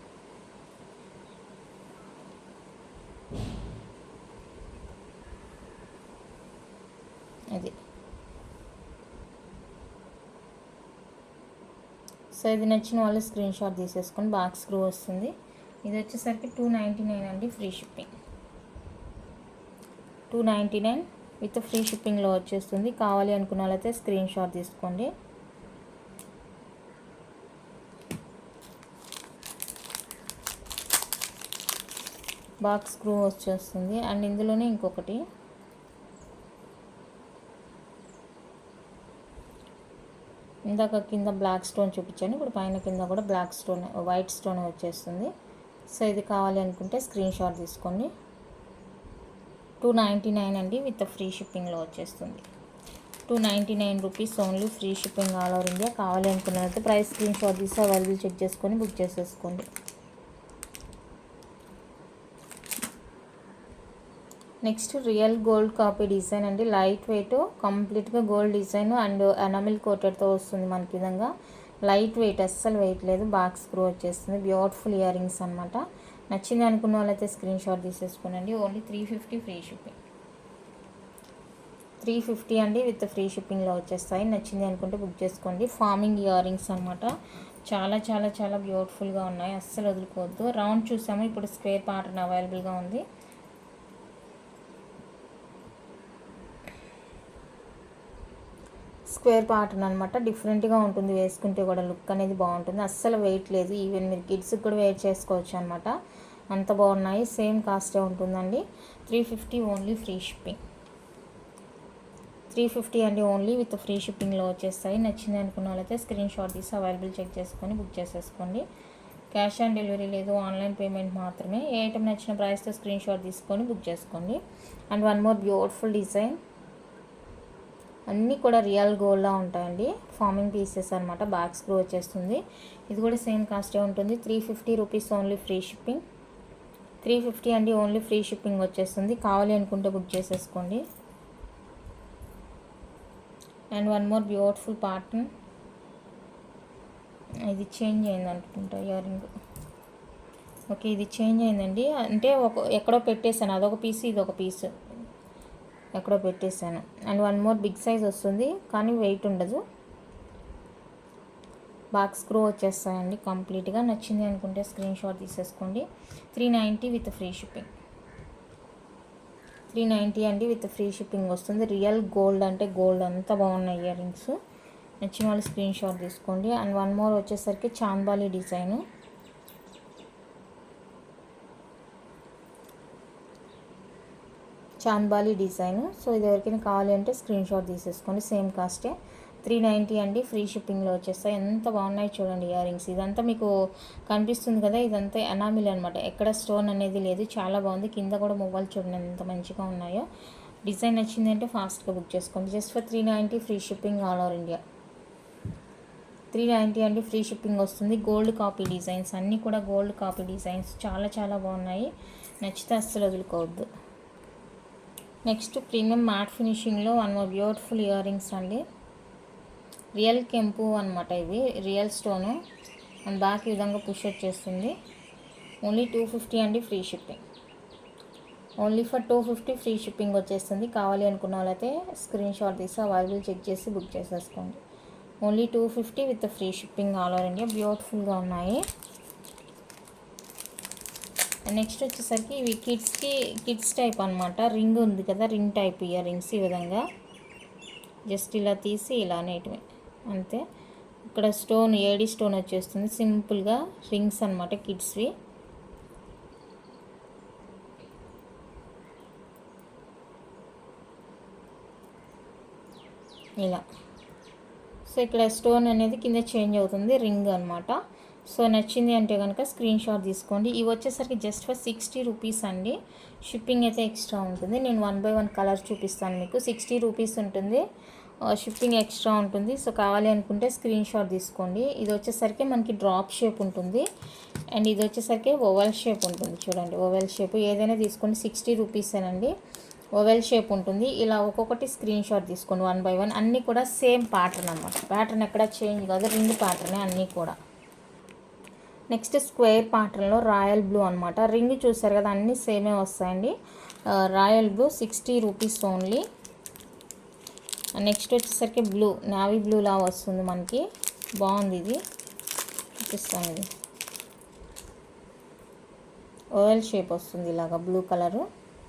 అది సో ఇది నచ్చిన వాళ్ళు స్క్రీన్ షాట్ తీసేసుకొని. బాక్స్ స్క్రూ వస్తుంది. ఇది వచ్చేసరికి 299 అండి, ఫ్రీ షిప్పింగ్. 299 విత్ ఫ్రీ షిప్పింగ్లో వచ్చేస్తుంది. కావాలి అనుకున్న వాళ్ళైతే స్క్రీన్ షాట్ తీసుకోండి. బాక్స్ స్క్రూ వచ్చేస్తుంది. అండ్ ఇందులోనే ఇంకొకటి ఇందాక కింద బ్లాక్ స్టోన్ చూపించాను, ఇప్పుడు పైన కింద కూడా బ్లాక్ స్టోన్, వైట్ స్టోన్ వచ్చేస్తుంది. సో ఇది కావాలి అనుకుంటే స్క్రీన్ షాట్ తీసుకోండి. 299 అండి, విత్ ఫ్రీ షిప్పింగ్లో వచ్చేస్తుంది. 299 rupees only, free shipping all over India. కావాలి అనుకున్నట్లయితే ప్రైస్ స్క్రీన్ షాట్ తీసి అవైలబుల్ చెక్ చేసుకొని బుక్ చేసేసుకోండి. Next real gold copy design అండి. లైట్ వెయిట్, కంప్లీట్గా గోల్డ్ డిజైన్ అండ్ ఎనామిల్ కోటెడ్తో వస్తుంది మనకి. విధంగా లైట్ వెయిట్, అస్సలు వెయిట్ లేదు. బాక్స్ స్క్రూ వచ్చేస్తుంది. బ్యూటిఫుల్ ఇయర్ రింగ్స్ అనమాట. నచ్చింది అనుకున్న వాళ్ళైతే స్క్రీన్ షాట్ తీసేసుకోనండి. Only 350 free shipping. 350 అండి, విత్ ఫ్రీ షిప్పింగ్లో వచ్చేస్తాయి. నచ్చింది అనుకుంటే బుక్ చేసుకోండి. ఫార్మింగ్ ఇయర్ రింగ్స్ అనమాట. చాలా చాలా చాలా బ్యూటిఫుల్గా ఉన్నాయి, అస్సలు వదులుకోవద్దు. రౌండ్ చూసాము, ఇప్పుడు స్క్వేర్ ప్యాటర్న్ అవైలబుల్గా ఉంది. స్క్వేర్ ప్యాటర్న్ అనమాట, డిఫరెంట్గా ఉంటుంది, వేసుకుంటే కూడా లుక్ అనేది బాగుంటుంది. అస్సలు వెయిట్ లేదు, ఈవెన్ మీరు కిడ్స్కి కూడా వేర్ చేసుకోవచ్చు అనమాట, అంత బాగున్నాయి. సేమ్ కాస్టే ఉంటుందండి, 350 ఓన్లీ, ఫ్రీ షిప్పింగ్. 350 అండి ఓన్లీ, విత్ ఫ్రీ షిప్పింగ్లో వచ్చేస్తాయి. నచ్చింది అనుకున్న వాళ్ళైతే స్క్రీన్ షాట్ తీసి అవైలబుల్ చెక్ చేసుకొని బుక్ చేసేసుకోండి. క్యాష్ ఆన్ డెలివరీ లేదు, ఆన్లైన్ పేమెంట్ మాత్రమే. ఏ ఐటమ్ నచ్చిన ప్రైస్తో స్క్రీన్ షాట్ తీసుకొని బుక్ చేసుకోండి. And one more beautiful design, అన్నీ కూడా రియల్ గోల్డ్లా ఉంటాయండి, ఫార్మింగ్ పీసెస్ అనమాట, బ్యాక్ స్క్రూ వచ్చేస్తుంది. ఇది కూడా సేమ్ కాస్టే ఉంటుంది, 350 రూపీస్ ఓన్లీ, ఫ్రీ షిప్పింగ్. 350 అండి ఓన్లీ, ఫ్రీ షిప్పింగ్ వచ్చేస్తుంది. కావాలి అనుకుంటే బుక్ చేసేసుకోండి. And one more beautiful pattern, ఇది చేంజ్ అయింది అనుకుంటా ఇయర్ రింగ్. ఓకే, ఇది చేంజ్ అయిందండి, అంటే ఎక్కడో పెట్టేశాను, అదొక పీస్ ఇదొక పీస్ ఎక్కడో పెట్టేశాను. And one more big size వస్తుంది, కానీ వెయిట్ ఉండదు, బాక్స్ స్క్రూ వచ్చేస్తాయండి కంప్లీట్గా. నచ్చింది అనుకుంటే స్క్రీన్ షాట్ తీసేసుకోండి. 390 విత్ ఫ్రీ షిప్పింగ్. 390 అండి, విత్ ఫ్రీ షిప్పింగ్ వస్తుంది. రియల్ గోల్డ్ అంటే గోల్డ్, అంత బాగున్నాయి ఇయర్ రింగ్స్. నచ్చిన వాళ్ళు స్క్రీన్ షాట్ తీసుకోండి. అండ్ వన్ మోర్ వచ్చేసరికి chandbali design, chandbali design. So ఇది ఎవరికైనా కావాలి అంటే స్క్రీన్ షాట్ తీసేసుకోండి, సేమ్ కాస్టే. 390 అండి, ఫ్రీ షిప్పింగ్లో వచ్చేస్తాయి. ఎంత బాగున్నాయి చూడండి ఇయర్ రింగ్స్. ఇదంతా మీకు కనిపిస్తుంది కదా, ఇదంతా ఎనామిల్ అనమాట, ఎక్కడ స్టోన్ అనేది లేదు, చాలా బాగుంది. కింద కూడా మొబైల్ చూడండి ఎంత మంచిగా ఉన్నాయో. డిజైన్ నచ్చింది అంటే ఫాస్ట్గా బుక్ చేసుకోండి. Just for 390, free shipping all over India. 390 అండి, ఫ్రీ షిప్పింగ్ వస్తుంది. గోల్డ్ కాపీ డిజైన్స్, అన్నీ కూడా గోల్డ్ కాపీ డిజైన్స్, చాలా చాలా బాగున్నాయి. నచ్చితే అస్సలు వదులుకోవద్దు. నెక్స్ట్ ప్రీమియం మ్యాట్ ఫినిషింగ్లో one more beautiful ear rings అండి, రియల్ కెంపు అనమాట, ఇవి రియల్ స్టోను. అండ్ బ్యాక్ ఈ విధంగా పుష్ వచ్చేస్తుంది. ఓన్లీ 250 అండి, free shipping. Only for 250 free shipping వచ్చేస్తుంది. కావాలి అనుకున్న వాళ్ళైతే స్క్రీన్ షాట్ తీసి అవైలబుల్ చెక్ చేసి బుక్ చేసేసుకోండి. Only 250 with free shipping all over India. బ్యూటిఫుల్గా ఉన్నాయి. నెక్స్ట్ వచ్చేసరికి ఇవి కిడ్స్ టైప్ అనమాట, రింగ్ ఉంది కదా, రింగ్ టైప్ ఇయర్ రింగ్స్. ఈ విధంగా జస్ట్ ఇలా తీసి ఇలా అనేటివి అంతే. ఇక్కడ స్టోన్, ఏడి స్టోన్ వచ్చేస్తుంది, సింపుల్గా రింగ్స్ అనమాట కిడ్స్వి. ఇలా సో ఇక్కడ స్టోన్ అనేది కింద చేంజ్ అవుతుంది, రింగ్ అనమాట. సో నచ్చింది అంటే కనుక స్క్రీన్ షాట్ తీసుకోండి. ఇవి వచ్చేసరికి జస్ట్ ఫర్ 60 రూపీస్ అండి, షిప్పింగ్ అయితే ఎక్స్ట్రా ఉంటుంది. నేను 1 బై 1 కలర్ చూపిస్తాను మీకు. 60 రూపీస్ ఉంటుంది, షిప్పింగ్ ఎక్స్ట్రా ఉంటుంది. సో కావాలి అనుకుంటే స్క్రీన్ షాట్ తీసుకోండి. ఇది వచ్చేసరికి మనకి డ్రాప్ షేప్ ఉంటుంది, అండ్ ఇది వచ్చేసరికి ఓవెల్ షేప్ ఉంటుంది. చూడండి, ఓవెల్ షేప్ ఏదైనా తీసుకోండి, 60 రూపీసేనండి. ఓవెల్ షేప్ ఉంటుంది. ఇలా ఒక్కొక్కటి స్క్రీన్ షాట్ తీసుకోండి 1 బై 1. అన్నీ కూడా సేమ్ ప్యాటర్న్ అనమాట, ప్యాటర్న్ ఎక్కడ చేంజ్ కాదు, రింగ్ ప్యాటర్నే అన్నీ కూడా. నెక్స్ట్ స్క్వేర్ ప్యాటర్న్లో రాయల్ బ్లూ అనమాట, రింగ్ చూసారు కదా, అన్నీ సేమే వస్తాయండి. Royal blue 60 rupees only. Next వచ్చేసరికి బ్లూ, నావీ బ్లూ లా వస్తుంది మనకి, బాగుంది. ఇది చూపిస్తాను, ఇది ఓవెల్ షేప్ వస్తుంది ఇలాగా, బ్లూ కలరు.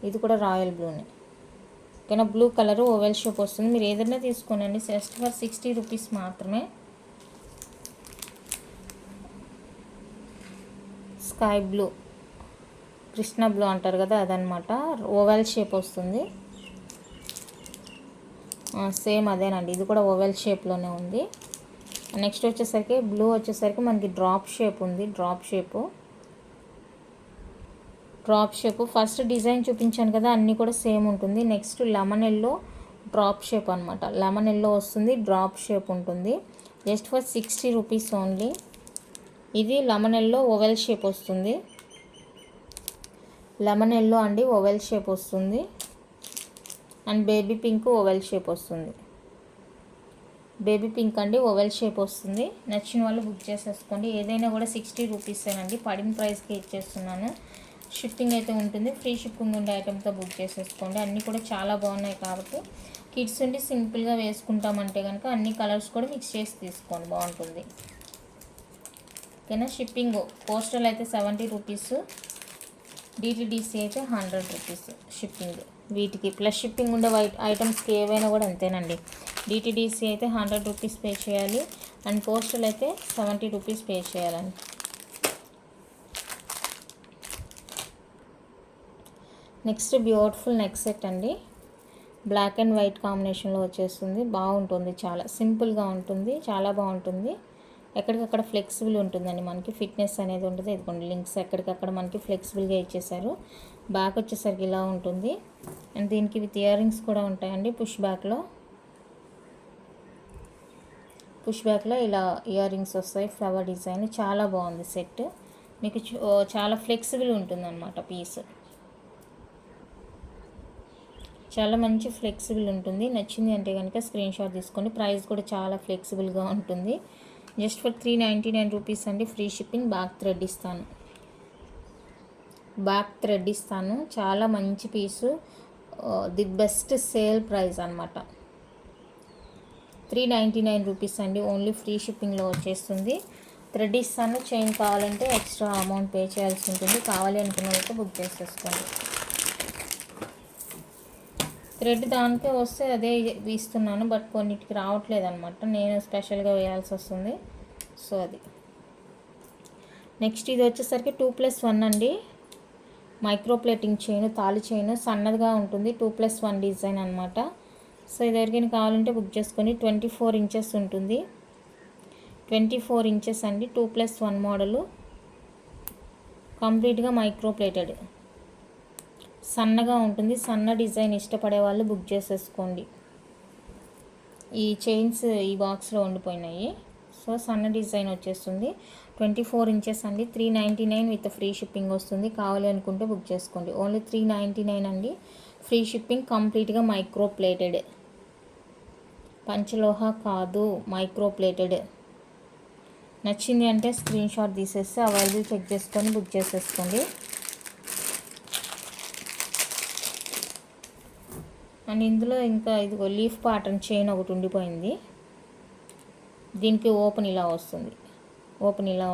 ఇది కూడా రాయల్ బ్లూనే, ఓకేనా. బ్లూ కలరు ఓవెల్ షేప్ వస్తుంది. మీరు ఏదైనా తీసుకోనండి, జస్ట్ ఫర్ 60 రూపీస్ మాత్రమే. స్కై బ్లూ, కృష్ణ బ్లూ అంటారు కదా, అదనమాట, ఓవెల్ షేప్ వస్తుంది. సేమ్ అదేనండి, ఇది కూడా ఓవెల్ షేప్లోనే ఉంది. నెక్స్ట్ వచ్చేసరికి బ్లూ వచ్చేసరికి మనకి డ్రాప్ షేప్ ఉంది, డ్రాప్ షేప్ ఫస్ట్ డిజైన్ చూపించాను కదా, అన్నీ కూడా సేమ్ ఉంటుంది. Next lemon yellow drop shape అనమాట, లెమన్ ఎల్లో వస్తుంది, డ్రాప్ షేప్ ఉంటుంది. Just for 60 rupees only. ఇది లెమన్ ఎల్లో ఓవెల్ షేప్ వస్తుంది, లెమన్ ఎల్లో అండి, ఓవెల్ షేప్ వస్తుంది. And baby pink oval shape వస్తుంది, బేబీ పింక్ అండి, ఓవెల్ షేప్ వస్తుంది. నచ్చిన వాళ్ళు బుక్ చేసేసుకోండి. ఏదైనా కూడా 60 రూపీసేనండి, పడిన ప్రైస్కి ఇచ్చేస్తున్నాను. షిప్పింగ్ అయితే ఉంటుంది, ఫ్రీ షిప్పింగ్ ఉండే ఐటెంతో బుక్ చేసేసుకోండి. అన్నీ కూడా చాలా బాగున్నాయి కాబట్టి కిడ్స్ ఉండి సింపుల్గా వేసుకుంటామంటే కనుక అన్ని కలర్స్ కూడా మిక్స్ చేసి తీసుకోండి, బాగుంటుంది. ఓకేనా. షిప్పింగ్ పోస్టల్ అయితే 70 రూపీస్, డిటిడిసి అయితే 100 రూపీస్ షిప్పింగ్. వీటికి ప్లస్ షిప్పింగ్ ఉండే ఐటమ్స్కి ఏవైనా కూడా అంతేనండి. డిటిడిసి అయితే 100 రూపీస్ పే చేయాలి అండ్ పోస్టల్ అయితే 70 రూపీస్ పే చేయాలండి. నెక్స్ట్ బ్యూటిఫుల్ నెక్ సెట్ అండి. బ్లాక్ అండ్ వైట్ కాంబినేషన్లో వచ్చేస్తుంది. బాగుంటుంది, చాలా సింపుల్గా ఉంటుంది, చాలా బాగుంటుంది. ఎక్కడికక్కడ ఫ్లెక్సిబుల్ ఉంటుందండి, మనకి ఫిట్నెస్ అనేది ఉంటుంది. ఇదిగోండి లింక్స్ ఎక్కడికక్కడ మనకి ఫ్లెక్సిబుల్గా ఇచ్చేసారు. బ్యాక్ వచ్చేసరికి ఇలా ఉంటుంది అండ్ దీనికి విత్ ఇయర్ రింగ్స్ కూడా ఉంటాయండి. పుష్ బ్యాక్లో ఇలా ఇయర్ రింగ్స్ వస్తాయి, ఫ్లవర్ డిజైన్. చాలా బాగుంది సెట్. మీకు చాలా ఫ్లెక్సిబుల్ ఉంటుంది అన్నమాట. పీస్ చాలా మంచి ఫ్లెక్సిబుల్ ఉంటుంది. నచ్చింది అంటే కనుక స్క్రీన్ షాట్ తీసుకోండి. ప్రైస్ కూడా చాలా ఫ్లెక్సిబుల్గా ఉంటుంది. జస్ట్ ఫర్ 399 రూపీస్ అండి. Free shipping. బ్యాక్ థ్రెడ్ ఇస్తాను. చాలా మంచి పీసు, ది బెస్ట్ సేల్ ప్రైస్ అనమాట. 399 రూపీస్ అండి. ఓన్లీ ఫ్రీ షిప్పింగ్లో వచ్చేస్తుంది. థ్రెడ్ ఇస్తాను. చైన్ కావాలంటే ఎక్స్ట్రా అమౌంట్ పే చేయాల్సి ఉంటుంది. కావాలి అనుకున్న వాళ్ళతో బుక్ చేసేసుకోండి. థ్రెడ్ దానికే వస్తే అదే ఇస్తున్నాను, బట్ కొన్నిటికి రావట్లేదు అనమాట. నేను స్పెషల్గా వేయాల్సి వస్తుంది. సో అది. నెక్స్ట్ ఇది వచ్చేసరికి 2+1 అండి. మైక్రో ప్లేటింగ్ చైన్, తాళి చైన్ సన్నదిగా ఉంటుంది. 2+1 డిజైన్ అనమాట. సో ఇది ఎవరికైనా కావాలంటే బుక్ చేసుకొని. 24 ఇంచెస్ ఉంటుంది. 24 ఇంచెస్ అండి. 2+1 మోడలు, కంప్లీట్గా మైక్రో ప్లేటెడ్, సన్నగా ఉంటుంది. సన్న డిజైన్ ఇష్టపడే వాళ్ళు బుక్ చేసేసుకోండి. ఈ చైన్స్ ఈ బాక్స్లో ఉండిపోయినాయి. సో సన్న డిజైన్ వచ్చేస్తుంది. 24 ఇంచెస్ అండి. 399 విత్ ఫ్రీ షిప్పింగ్ వస్తుంది. కావాలి అనుకుంటే బుక్ చేసుకోండి. ఓన్లీ 399 అండి. Free shipping. కంప్లీట్గా మైక్రో ప్లేటెడ్, పంచలోహ కాదు, మైక్రో ప్లేటెడ్. నచ్చింది అంటే స్క్రీన్ షాట్ తీసేస్తే అవైలబుల్ చెక్ చేసుకొని బుక్ చేసేసుకోండి. అండ్ ఇందులో ఇంకా ఇదిగో లీఫ్ ప్యాటర్న్ చైన్ ఒకటి ఉండిపోయింది. దీనికి ఓపెన్ ఇలా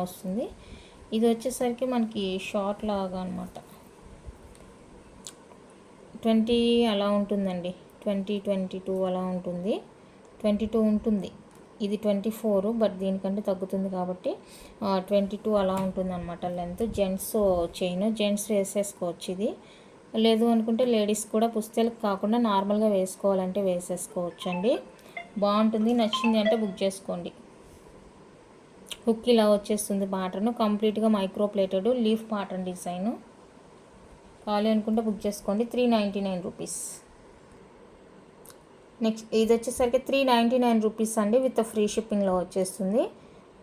వస్తుంది. ఇది వచ్చేసరికి మనకి షార్ట్ లాగా అనమాట. 20 అలా ఉంటుందండి. 22 అలా ఉంటుంది. 22 ఉంటుంది. ఇది 24, బట్ దీనికంటే తగ్గుతుంది కాబట్టి 22 అలా ఉంటుంది అనమాట లెంత్. జెంట్స్ చైన్, జెంట్స్ వేసేసుకోవచ్చు. ఇది లేదు అనుకుంటే లేడీస్ కూడా పుస్తలకు కాకుండా నార్మల్గా వేసుకోవాలంటే వేసేసుకోవచ్చు అండి. బాగుంటుంది. నచ్చింది అంటే బుక్ చేసుకోండి. హుక్ ఇలా వచ్చేస్తుంది ప్యాటర్న్. కంప్లీట్గా micro plated leaf pattern design. కావాలి అనుకుంటే బుక్ చేసుకోండి. 399 రూపీస్. నెక్స్ట్ ఇది వచ్చేసరికి 399 రూపీస్ అండి. విత్ ఫ్రీ షిప్పింగ్లో వచ్చేస్తుంది.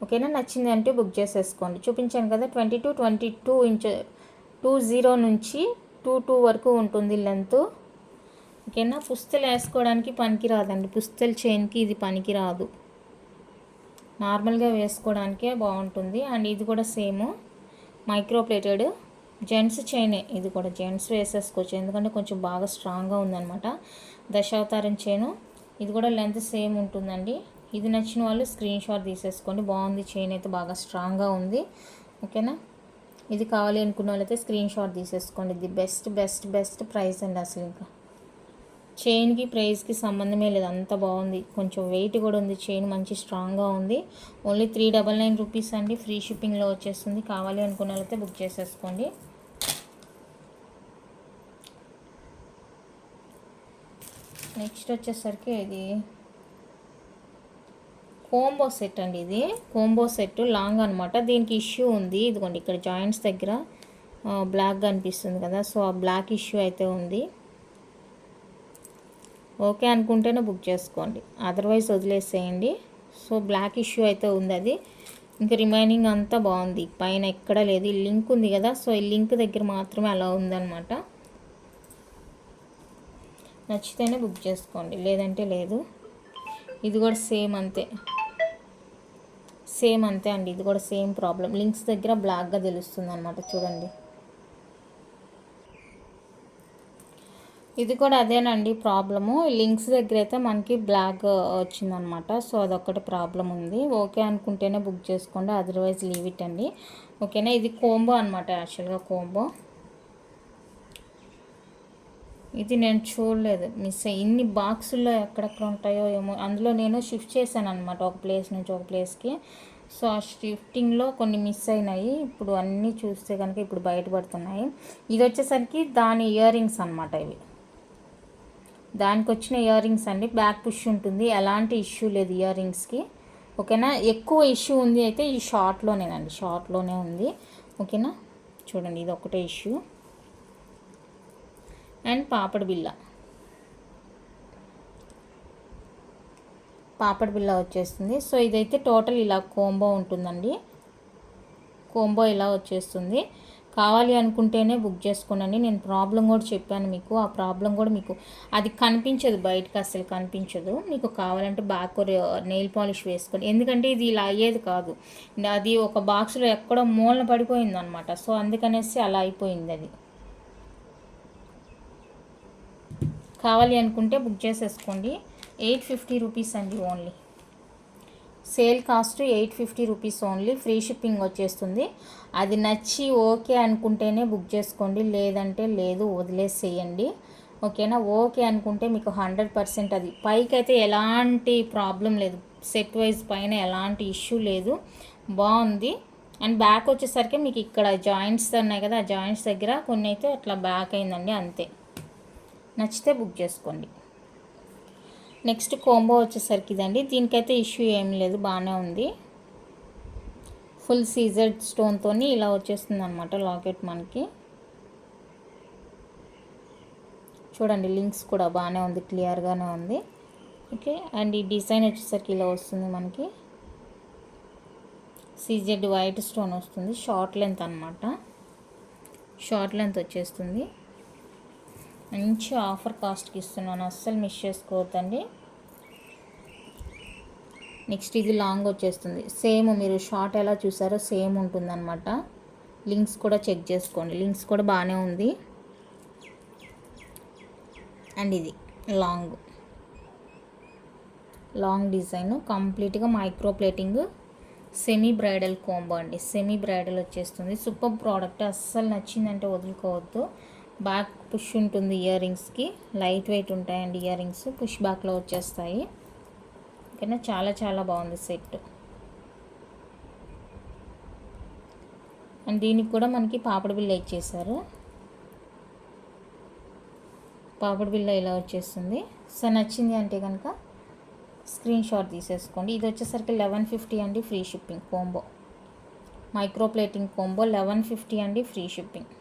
ఓకేనా. నచ్చింది అంటే బుక్ చేసేసుకోండి. చూపించాను కదా 22 ఇంచ్ 20 నుంచి 22 వరకు ఉంటుంది లెంత్. ఓకేనా. పుస్తలు వేసుకోవడానికి పనికి రాదండి. పుస్తల చైన్కి ఇది పనికి రాదు. నార్మల్గా వేసుకోవడానికే బాగుంటుంది. అండ్ ఇది కూడా సేమ్ మైక్రో ప్లేటెడ్ జెంట్స్ చైనే. ఇది కూడా జెంట్స్ వేసేసుకోవచ్చు, ఎందుకంటే కొంచెం బాగా స్ట్రాంగ్గా ఉందన్నమాట. దశావతారం చైను. ఇది కూడా లెంత్ సేమ్ ఉంటుందండి. ఇది నచ్చిన వాళ్ళు స్క్రీన్ షాట్ తీసేసుకోండి. బాగుంది, చైన్ అయితే బాగా స్ట్రాంగ్గా ఉంది. ఓకేనా. ఇది కావాలి అనుకున్న వాళ్ళైతే స్క్రీన్ షాట్ తీసేసుకోండి. ది బెస్ట్ ప్రైస్ అండి. అసలు ఇంకా చైన్కి ప్రైస్కి సంబంధమే లేదు, అంత బాగుంది. కొంచెం వెయిట్ కూడా ఉంది. చైన్ మంచి స్ట్రాంగ్గా ఉంది. ఓన్లీ 399 రూపీస్ అండి. ఫ్రీ షిప్పింగ్లో వచ్చేస్తుంది. కావాలి అనుకున్న వాళ్ళైతే బుక్ చేసేసుకోండి. నెక్స్ట్ వచ్చేసరికి ఇది కోంబో సెట్ అండి. ఇది కోంబో సెట్ లాంగ్ అనమాట. దీనికి ఇష్యూ ఉంది. ఇదిగోండి ఇక్కడ జాయింట్స్ దగ్గర బ్లాక్గా అనిపిస్తుంది కదా. సో ఆ బ్లాక్ ఇష్యూ అయితే ఉంది. ఓకే అనుకుంటేనే బుక్ చేసుకోండి, అదర్వైజ్ వదిలేసేయండి. సో బ్లాక్ ఇష్యూ అయితే ఉంది. అది ఇంకా రిమైనింగ్ అంతా బాగుంది. పైన ఎక్కడ లేదు. ఈ లింక్ ఉంది కదా, సో ఈ లింక్ దగ్గర మాత్రమే అలా ఉందన్నమాట. నచ్చితేనే బుక్ చేసుకోండి, లేదంటే లేదు. ఇది కూడా సేమ్ అంతే అండి. ఇది కూడా సేమ్ ప్రాబ్లం. లింక్స్ దగ్గర బ్లాక్గా తెలుస్తుంది అనమాట. చూడండి. ఇది కూడా అదేనండి ప్రాబ్లము. లింక్స్ దగ్గర అయితే మనకి బ్లాక్ వచ్చిందనమాట. సో అదొక్కటి ప్రాబ్లం ఉంది. ఓకే అనుకుంటేనే బుక్ చేసుకోండి, అదర్వైజ్ లీవ్ ఇట్ అండి. ఓకేనా. ఇది కోంబో అనమాట, యాక్చువల్గా కోంబో. ఇది నేను చూడలేదు, మిస్ అయ్యి ఇన్ని బాక్సుల్లో ఎక్కడెక్కడ ఉంటాయో ఏమో. అందులో నేను షిఫ్ట్ చేశాను అనమాట, ఒక ప్లేస్ నుంచి ఒక ప్లేస్కి. సో ఆ షిఫ్టింగ్లో కొన్ని మిస్ అయినాయి. ఇప్పుడు అన్నీ చూస్తే కనుక ఇప్పుడు బయటపడుతున్నాయి. ఇది వచ్చేసరికి దాని ఇయర్ రింగ్స్ అనమాట. ఇవి దానికి వచ్చిన ఇయర్ రింగ్స్ అండి. బ్యాక్ పుష్ ఉంటుంది, ఎలాంటి ఇష్యూ లేదు ఇయర్ రింగ్స్కి. ఓకేనా. ఎక్కువ ఇష్యూ ఉంది అయితే ఈ షార్ట్లోనేనండి, షార్ట్లోనే ఉంది. ఓకేనా. చూడండి, ఇది ఒకటే ఇష్యూ. అండ్ పాపడ్ బిల్ల వచ్చేస్తుంది. సో ఇదైతే టోటల్ ఇలా కోంబో ఉంటుందండి. కోంబో ఇలా వచ్చేస్తుంది. కావాలి అనుకుంటేనే బుక్ చేసుకోనండి. నేను ప్రాబ్లం కూడా చెప్పాను మీకు. ఆ ప్రాబ్లం కూడా మీకు అది కనిపించదు, బయటకు అసలు కనిపించదు. మీకు కావాలంటే బ్యాక్ నెయిల్ పాలిష్ వేసుకోండి. ఎందుకంటే ఇది ఇలా అయ్యేది కాదు, అది ఒక బాక్స్లో ఎక్కడో మూలన పడిపోయింది అనమాట. సో అందుకనేసి అలా అయిపోయింది. అది కావాలి అనుకుంటే బుక్ చేసేసుకోండి. 850 రూపీస్ అండి only. Sale cost 850 rupees only. Free shipping వచ్చేస్తుంది. అది నచ్చి ఓకే అనుకుంటేనే బుక్ చేసుకోండి, లేదంటే లేదు, వదిలేసేయండి. ఓకేనా. ఓకే అనుకుంటే మీకు 100% అది పైకి అయితే ఎలాంటి ప్రాబ్లం లేదు, సెట్ వైజ్ పైన ఎలాంటి ఇష్యూ లేదు, బాగుంది. అండ్ బ్యాక్ వచ్చేసరికి మీకు ఇక్కడ జాయింట్స్ ఉన్నాయి కదా, ఆ జాయింట్స్ దగ్గర కొన్ని అయితే అట్లా బ్యాక్ అయిందండి, అంతే. నచ్చితే బుక్ చేసుకోండి. నెక్స్ట్ కోంబో వచ్చేసరికి ఇదండి. దీనికైతే ఇష్యూ ఏం లేదు, బాగానే ఉంది. ఫుల్ సీజర్ స్టోన్తో ఇలా వచ్చేస్తుంది అనమాట లాకెట్ మనకి. చూడండి, లింక్స్ కూడా బాగానే ఉంది, క్లియర్గానే ఉంది. ఓకే. అండ్ ఈ డిజైన్ వచ్చేసరికి ఇలా వస్తుంది మనకి. సీజెడ్ వైట్ స్టోన్ వస్తుంది, షార్ట్ లెంత్ అనమాట. షార్ట్ లెంత్ వచ్చేస్తుంది. మంచి ఆఫర్ కాస్ట్కి ఇస్తున్నాను, అస్సలు మిస్ చేసుకోవద్దండి. నెక్స్ట్ ఇది లాంగ్ వచ్చేస్తుంది. సేమ్ మీరు షార్ట్ ఎలా చూసారో సేమ్ ఉంటుందన్నమాట. లింక్స్ కూడా చెక్ చేసుకోండి, లింక్స్ కూడా బాగానే ఉంది. అండ్ ఇది లాంగ్ డిజైన్, కంప్లీట్గా micro plating, semi bridal combo అండి. సెమీ బ్రైడల్ వచ్చేస్తుంది. సూపర్ ప్రోడక్ట్, అస్సలు నచ్చిందంటే వదులుకోవద్దు. బ్యాక్ పుష్ ఉంటుంది ఇయర్ రింగ్స్కి, లైట్ వెయిట్ ఉంటాయండి ఇయర్ రింగ్స్, పుష్ బ్యాక్లో వచ్చేస్తాయి. ఓకేనా. చాలా చాలా బాగుంది సెట్. అండ్ దీనికి కూడా మనకి పాపడ బిల్ల ఇచ్చేసారు. పాపడ బిల్ల ఇలా వచ్చేస్తుంది. సో నచ్చింది అంటే కనుక స్క్రీన్ షాట్ తీసేసుకోండి. ఇది వచ్చేసరికి 1150 అండి, free shipping. Combo micro plating combo 1150 అండి, ఫ్రీ షిప్పింగ్.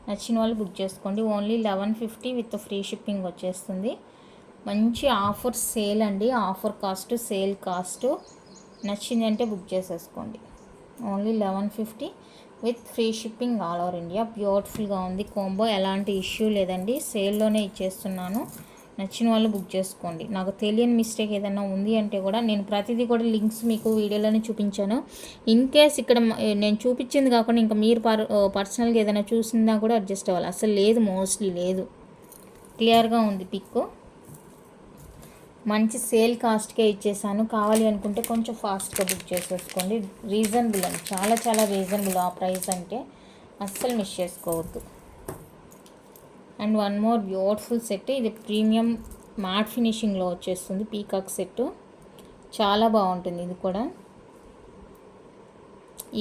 నచ్చిన వాళ్ళు బుక్ చేసుకోండి. ఓన్లీ 1150 విత్ ఫ్రీ షిప్పింగ్ వచ్చేస్తుంది. మంచి ఆఫర్ సేల్ అండి, ఆఫర్ కాస్ట్, సేల్ కాస్ట్. నచ్చింది అంటే బుక్ చేసేసుకోండి. Only 1150 with free shipping all over India. బ్యూటిఫుల్గా ఉంది కోంబో, ఎలాంటి ఇష్యూ లేదండి. సేల్లోనే ఇచ్చేస్తున్నాను. నచ్చిన వాళ్ళు బుక్ చేసుకోండి. నాకు తెలియని మిస్టేక్ ఏదైనా ఉంది అంటే కూడా నేను ప్రతిదీ కూడా లింక్స్ మీకు వీడియోలోనే చూపించాను. ఇన్ కేస్ ఇక్కడ నేను చూపించింది కాకుండా ఇంకా మీరు పర్సనల్గా ఏదైనా చూసినా కూడా అడ్జస్ట్ అవ్వాలి. అసలు లేదు, మోస్ట్లీ లేదు, క్లియర్గా ఉంది పిక్. మంచి సేల్ కాస్ట్కే ఇచ్చేసాను. కావాలి అనుకుంటే కొంచెం ఫాస్ట్గా బుక్ చేసేసుకోండి. రీజనబుల్ అండి, చాలా చాలా రీజనబుల్. ఆ ప్రైస్ అంటే అస్సలు మిస్ చేసుకోవద్దు. And one more beautiful set. ఇది ప్రీమియం మ్యాట్ ఫినిషింగ్లో వచ్చేస్తుంది, పీకాక్ సెట్. చాలా బాగుంటుంది. ఇది కూడా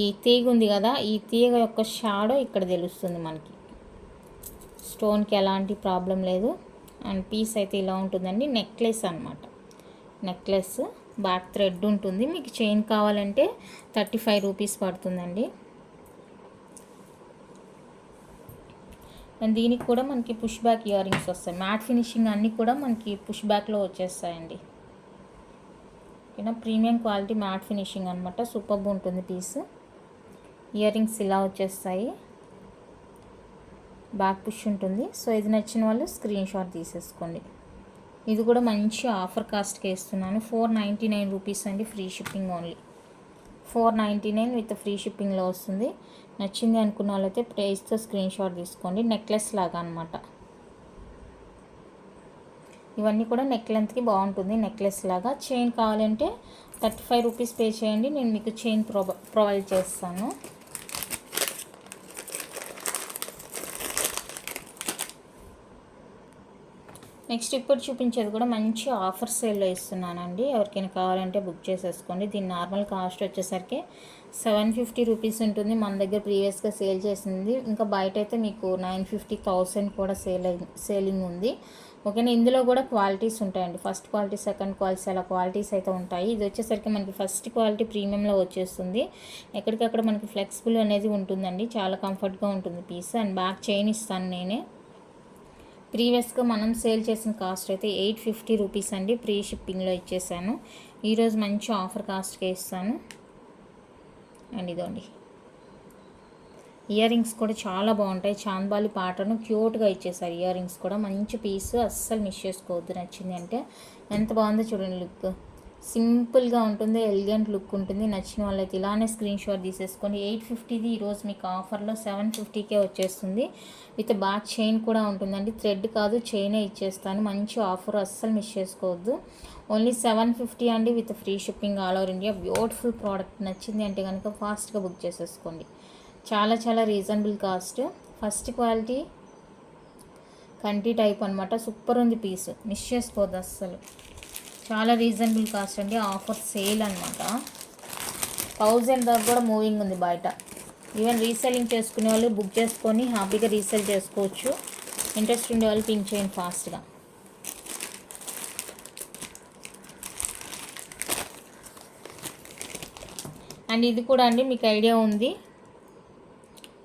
ఈ తీగ ఉంది కదా, ఈ తీగ యొక్క షాడో ఇక్కడ తెలుస్తుంది మనకి. స్టోన్కి ఎలాంటి ప్రాబ్లం లేదు. అండ్ పీస్ అయితే ఇలా ఉంటుందండి. నెక్లెస్ అనమాట, నెక్లెస్ బ్యాక్ థ్రెడ్ ఉంటుంది. మీకు చైన్ కావాలంటే 35 రూపీస్ పడుతుందండి. అండ్ దీనికి కూడా మనకి పుష్ బ్యాక్ ఇయర్ రింగ్స్ వస్తాయి. మ్యాట్ ఫినిషింగ్ అన్నీ కూడా మనకి పుష్ బ్యాక్లో వచ్చేస్తాయండి. ఓకేనా. ప్రీమియం క్వాలిటీ మ్యాట్ ఫినిషింగ్ అనమాట. సూపర్గా ఉంటుంది పీస్. ఇయర్ రింగ్స్ ఇలా వచ్చేస్తాయి, బ్యాక్ పుష్ ఉంటుంది. సో ఇది నచ్చిన వాళ్ళు స్క్రీన్ షాట్ తీసేసుకోండి. ఇది కూడా మంచి ఆఫర్ కాస్ట్కి ఇస్తున్నాను. 499 రూపీస్ అండి, free shipping only. 499 with free షిప్పింగ్లో వస్తుంది. నచ్చింది అనుకున్న వాళ్ళైతే ప్రైస్తో స్క్రీన్ షాట్ తీసుకోండి. నెక్లెస్ లాగా అనమాట. ఇవన్నీ కూడా నెక్ లెంత్కి బాగుంటుంది. నెక్లెస్ లాగా. చైన్ కావాలంటే 35 రూపీస్ పే చేయండి, నేను మీకు చైన్ ప్రొవైడ్ చేస్తాను. నెక్స్ట్ ఇప్పుడు చూపించేది కూడా మంచి ఆఫర్ సేల్లో ఇస్తున్నానండి. ఎవరికైనా కావాలంటే బుక్ చేసేసుకోండి. దీని నార్మల్ కాస్ట్ వచ్చేసరికి 750 రూపీస్ ఉంటుంది. మన దగ్గర ప్రీవియస్గా సేల్ చేసింది. ఇంకా బయట అయితే మీకు 950, 1000 కూడా సేలింగ్ ఉంది. ఓకేనా. ఇందులో కూడా క్వాలిటీస్ ఉంటాయండి. ఫస్ట్ క్వాలిటీ, సెకండ్ క్వాలిటీ, అలా క్వాలిటీస్ అయితే ఉంటాయి. ఇది వచ్చేసరికి మనకి ఫస్ట్ క్వాలిటీ ప్రీమియంలో వచ్చేస్తుంది. ఎక్కడికక్కడ మనకి ఫ్లెక్సిబుల్ అనేది ఉంటుందండి. చాలా కంఫర్ట్గా ఉంటుంది పీస్. అండ్ బ్యాక్ చైన్ ఇస్తాను నేనే. ప్రీవియస్గా మనం సేల్ చేసిన కాస్ట్ అయితే 850 రూపీస్ అండి. ఫ్రీ షిప్పింగ్లో ఇచ్చేసాను. ఈరోజు మంచి ఆఫర్ కాస్ట్కే ఇస్తాను. అండ్ ఇదండి, ఇయర్ రింగ్స్ కూడా చాలా బాగుంటాయి. చాంద్బాలి ప్యాటర్న్ క్యూట్గా ఇచ్చేసారు. ఇయర్ రింగ్స్ కూడా మంచి పీస్, అస్సలు మిస్ చేసుకోవద్దు. నచ్చింది అంటే ఎంత బాగుందో చూడండి. లుక్ సింపుల్గా ఉంటుంది, ఎలిగెంట్ లుక్ ఉంటుంది. నచ్చిన వాళ్ళైతే ఇలానే స్క్రీన్ షాట్ తీసేసుకోండి. 850ది ఈరోజు మీకు ఆఫర్లో 750కే వచ్చేస్తుంది. విత్ బ్యాక్ చైన్ కూడా ఉంటుందండి. థ్రెడ్ కాదు, చైనే ఇచ్చేస్తాను. మంచి ఆఫర్, అస్సలు మిస్ చేసుకోవద్దు. ఓన్లీ 750 అండి with free shipping all over India. Beautiful product. నచ్చింది అంటే కనుక ఫాస్ట్గా బుక్ చేసేసుకోండి. చాలా చాలా రీజనబుల్ కాస్ట్. ఫస్ట్ క్వాలిటీ కంటి టైప్ అనమాట. సూపర్ ఉంది పీస్, మిస్ చేసుకోవద్దు అస్సలు. చాలా రీజనబుల్ కాస్ట్ అండి. ఆఫర్ సేల్ అనమాట. 1000 దాకా కూడా మూవింగ్ ఉంది బయట. ఈవెన్ రీసెల్లింగ్ చేసుకునే వాళ్ళు బుక్ చేసుకొని హ్యాపీగా రీసెల్ చేసుకోవచ్చు. ఇంట్రెస్ట్ ఉండే వాళ్ళు పింక్ చేయండి ఫాస్ట్గా. అండ్ ఇది కూడా అండి మీకు ఐడియా ఉంది.